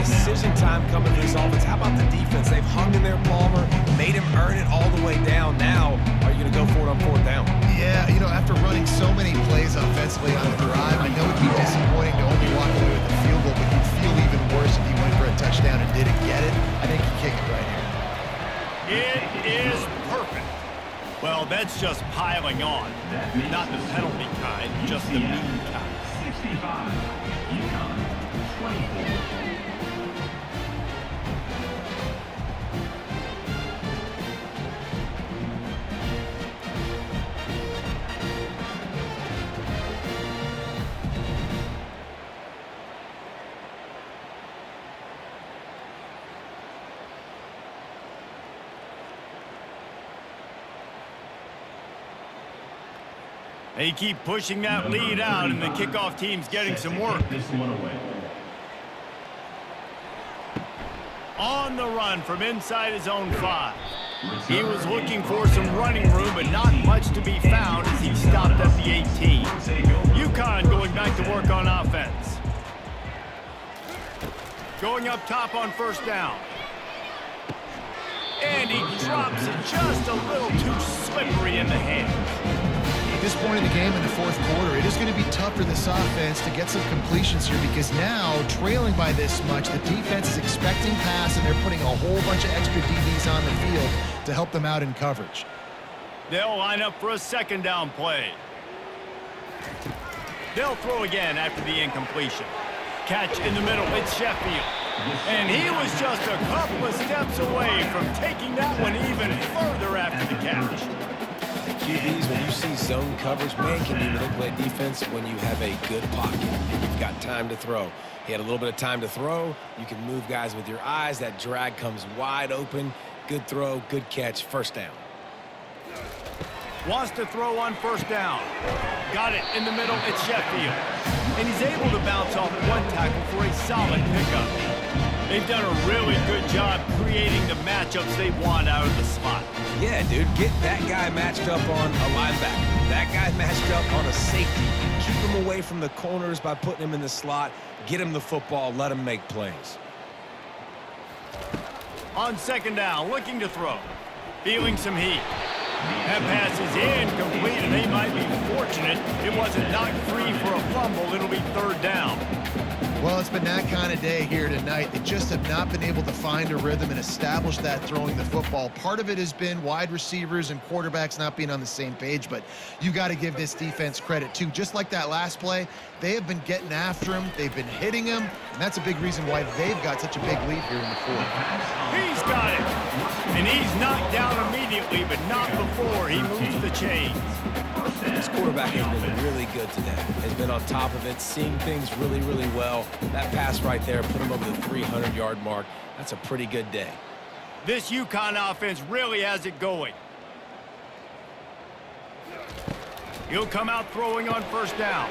Decision time coming to this offense. How about the defense? They've hung in their Palmer, made him earn it all the way down. Now, are you going to go for it on 4th down? Yeah, you know, after running so many plays offensively on the drive, I know it'd be disappointing to only walk away with a field goal, but you'd feel even worse if he went for a touchdown and didn't get it. I think he kicked it right here. It is perfect. Well, that's just piling on. Not the penalty kind, just the mean kind. 65, UConn, 24. They keep pushing that lead out, and the kickoff team's getting some work. This one away. On the run from inside his own 5. He was looking for some running room, but not much to be found as he stopped at the 18. UConn going back to work on offense. Going up top on first down. And he drops it just a little too slippery in the hands. At this point in the game in the fourth quarter, it is going to be tough for this offense to get some completions here because now, trailing by this much, the defense is expecting pass and they're putting a whole bunch of extra DBs on the field to help them out in coverage. They'll line up for a second down play. They'll throw again after the incompletion. Catch in the middle, it's Sheffield. And he was just a couple of steps away from taking that one even further after the catch. QBs, when you see zone coverage, man, can you manipulate defense when you have a good pocket and you've got time to throw. He had a little bit of time to throw. You can move guys with your eyes. That drag comes wide open. Good throw, good catch, first down. Wants to throw on first down. Got it in the middle, it's Sheffield. And he's able to bounce off one tackle for a solid pickup. They've done a really good job creating the matchups they want out of the slot. Yeah, dude, get that guy matched up on a linebacker. That guy matched up on a safety. Keep him away from the corners by putting him in the slot. Get him the football, let him make plays. On second down, looking to throw. Feeling some heat. That pass is incomplete, and they might be fortunate it wasn't knocked free for a fumble. It'll be third down. Well, it's been that kind of day here tonight. They just have not been able to find a rhythm and establish that throwing the football. Part of it has been wide receivers and quarterbacks not being on the same page, but you got to give this defense credit, too. Just like that last play, they have been getting after him. They've been hitting him, and that's a big reason why they've got such a big lead here in the fourth. He's got it. And he's knocked down immediately, but not before he moves the chains. This quarterback has been really good today. Has been on top of it, seeing things really, really well. That pass right there put him over the 300-yard mark. That's a pretty good day. This UConn offense really has it going. He'll come out throwing on first down.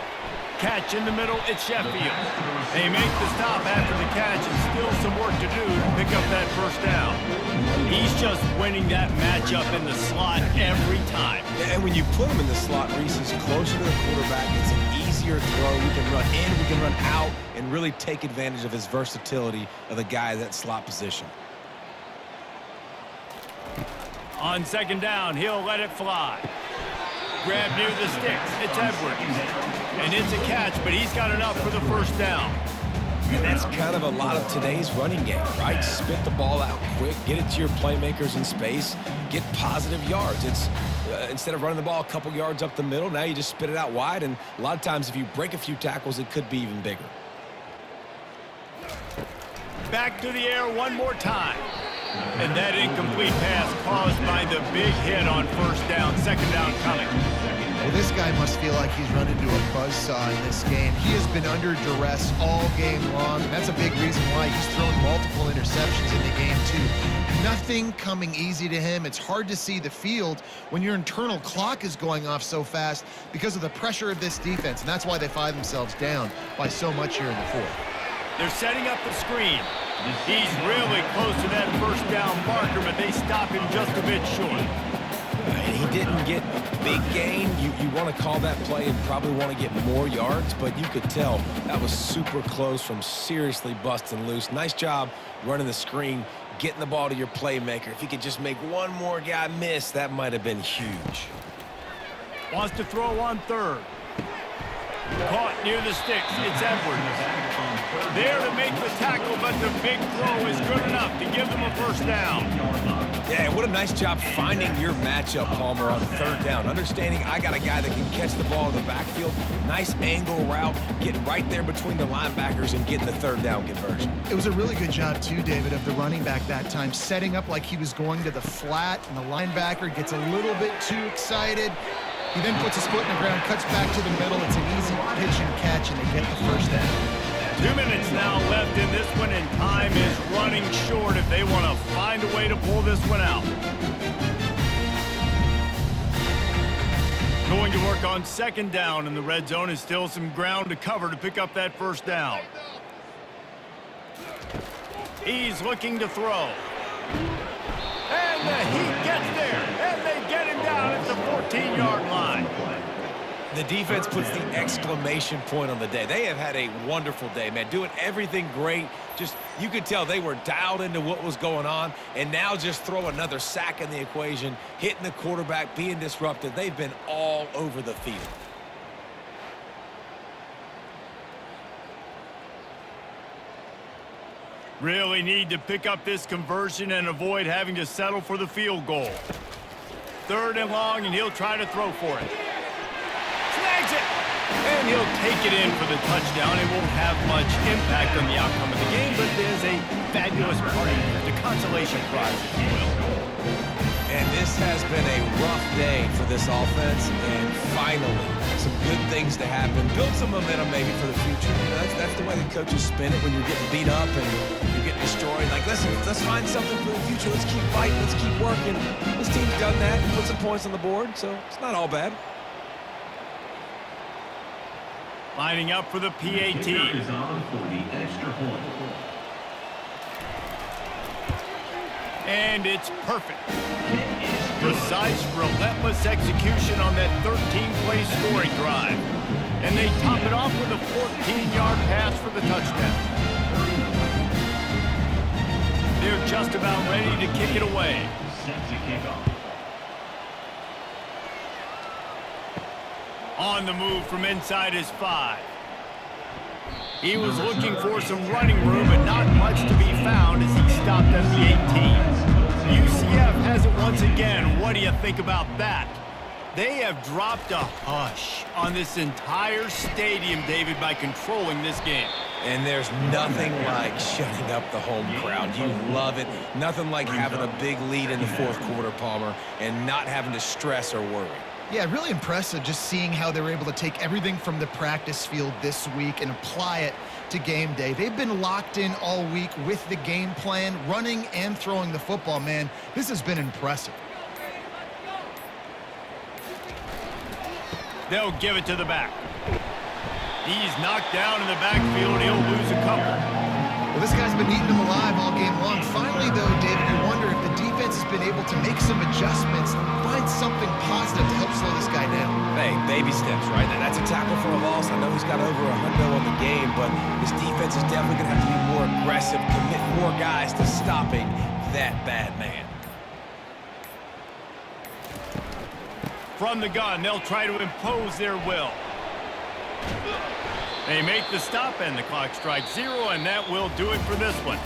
Catch in the middle, it's Sheffield. They make the stop after the catch and still some work to do to pick up that first down. He's just winning that matchup in the slot every time. Yeah, and when you put him in the slot, Reese is closer to the quarterback. It's an easier throw. We can run in, we can run out, and really take advantage of his versatility of the guy in that slot position. On second down, he'll let it fly. Grab near the sticks, it's Edwards. And it's a catch, but he's got enough for the first down. And that's kind of a lot of today's running game, right? Spit the ball out quick, get it to your playmakers in space, get positive yards. It's instead of running the ball a couple yards up the middle, now you just spit it out wide, and a lot of times if you break a few tackles, it could be even bigger. Back to the air one more time. And that incomplete pass caused by the big hit on first down, second down coming. Well, this guy must feel like he's run into a buzzsaw in this game. He has been under duress all game long, and that's a big reason why he's thrown multiple interceptions in the game, too. Nothing coming easy to him. It's hard to see the field when your internal clock is going off so fast because of the pressure of this defense, and that's why they find themselves down by so much here in the fourth. They're setting up the screen. He's really close to that first down marker, but they stop him just a bit short. And he didn't get a big gain. You want to call that play and probably want to get more yards, but you could tell that was super close from seriously busting loose. Nice job running the screen, getting the ball to your playmaker. If he could just make one more guy miss, that might have been huge. Wants to throw on third. Caught near the sticks. It's Edwards. There to make the tackle, but the big throw is good enough to give them a first down. Yeah, what a nice job finding your matchup, Palmer, on third down. Understanding I got a guy that can catch the ball in the backfield. Nice angle route, getting right there between the linebackers and getting the third down conversion. It was a really good job, too, David, of the running back that time, setting up like he was going to the flat, and the linebacker gets a little bit too excited. He then puts his foot in the ground, cuts back to the middle. It's an easy pitch and catch, and they get the first down. 2 minutes now left in this one, and time is running short if they want to find a way to pull this one out. Going to work on second down in the red zone, and still some ground to cover to pick up that first down. He's looking to throw. And the Heat gets there, and they get him down at the 14-yard line. The defense puts the exclamation point on the day. They have had a wonderful day, man, doing everything great. Just, you could tell they were dialed into what was going on, and now just throw another sack in the equation, hitting the quarterback, being disrupted. They've been all over the field. Really need to pick up this conversion and avoid having to settle for the field goal. 3rd and long, and he'll try to throw for it. Snags it! And he'll take it in for the touchdown. It won't have much impact on the outcome of the game, but it is a fabulous party, the consolation prize, if you will. And this has been a rough day for this offense, and finally, some good things to happen. Build some momentum maybe for the future. You know, that's the way the coaches spin it when you're getting beat up and you're getting destroyed. Like, listen, let's find something for the future. Let's keep fighting. Let's keep working. This team's done that, put some points on the board, so it's not all bad. Lining up for the PAT. Kicker is on for the extra point. And it's perfect. Precise, relentless execution on that 13-play scoring drive. And they top it off with a 14-yard pass for the touchdown. They're just about ready to kick it away. Set to kick off. On the move from inside his 5. He was looking for some running room, but not much to be found as he stopped at the 18. UCF has it once again. What do you think about that? They have dropped a hush on this entire stadium, David, by controlling this game. And there's nothing like shutting up the home crowd. You love it. Nothing like having a big lead in the 4th quarter, Palmer, and not having to stress or worry. Yeah, really impressive just seeing how they were able to take everything from the practice field this week and apply it to game day. They've been locked in all week with the game plan, running and throwing the football, man. This has been impressive. They'll give it to the back. He's knocked down in the backfield. He'll lose a couple. Well, this guy's been eating them alive all game long. Finally, though, David, you wonder if the defense has been able to make some adjustments, find something positive to help slow this guy down. Hey, baby steps, right? Now, that's a tackle for a loss. I know he's got over 100 on the game, but this defense is definitely going to have to be more aggressive, commit more guys to stopping that bad man. From the gun, they'll try to impose their will. They make the stop, and the clock strikes 0, and that will do it for this one.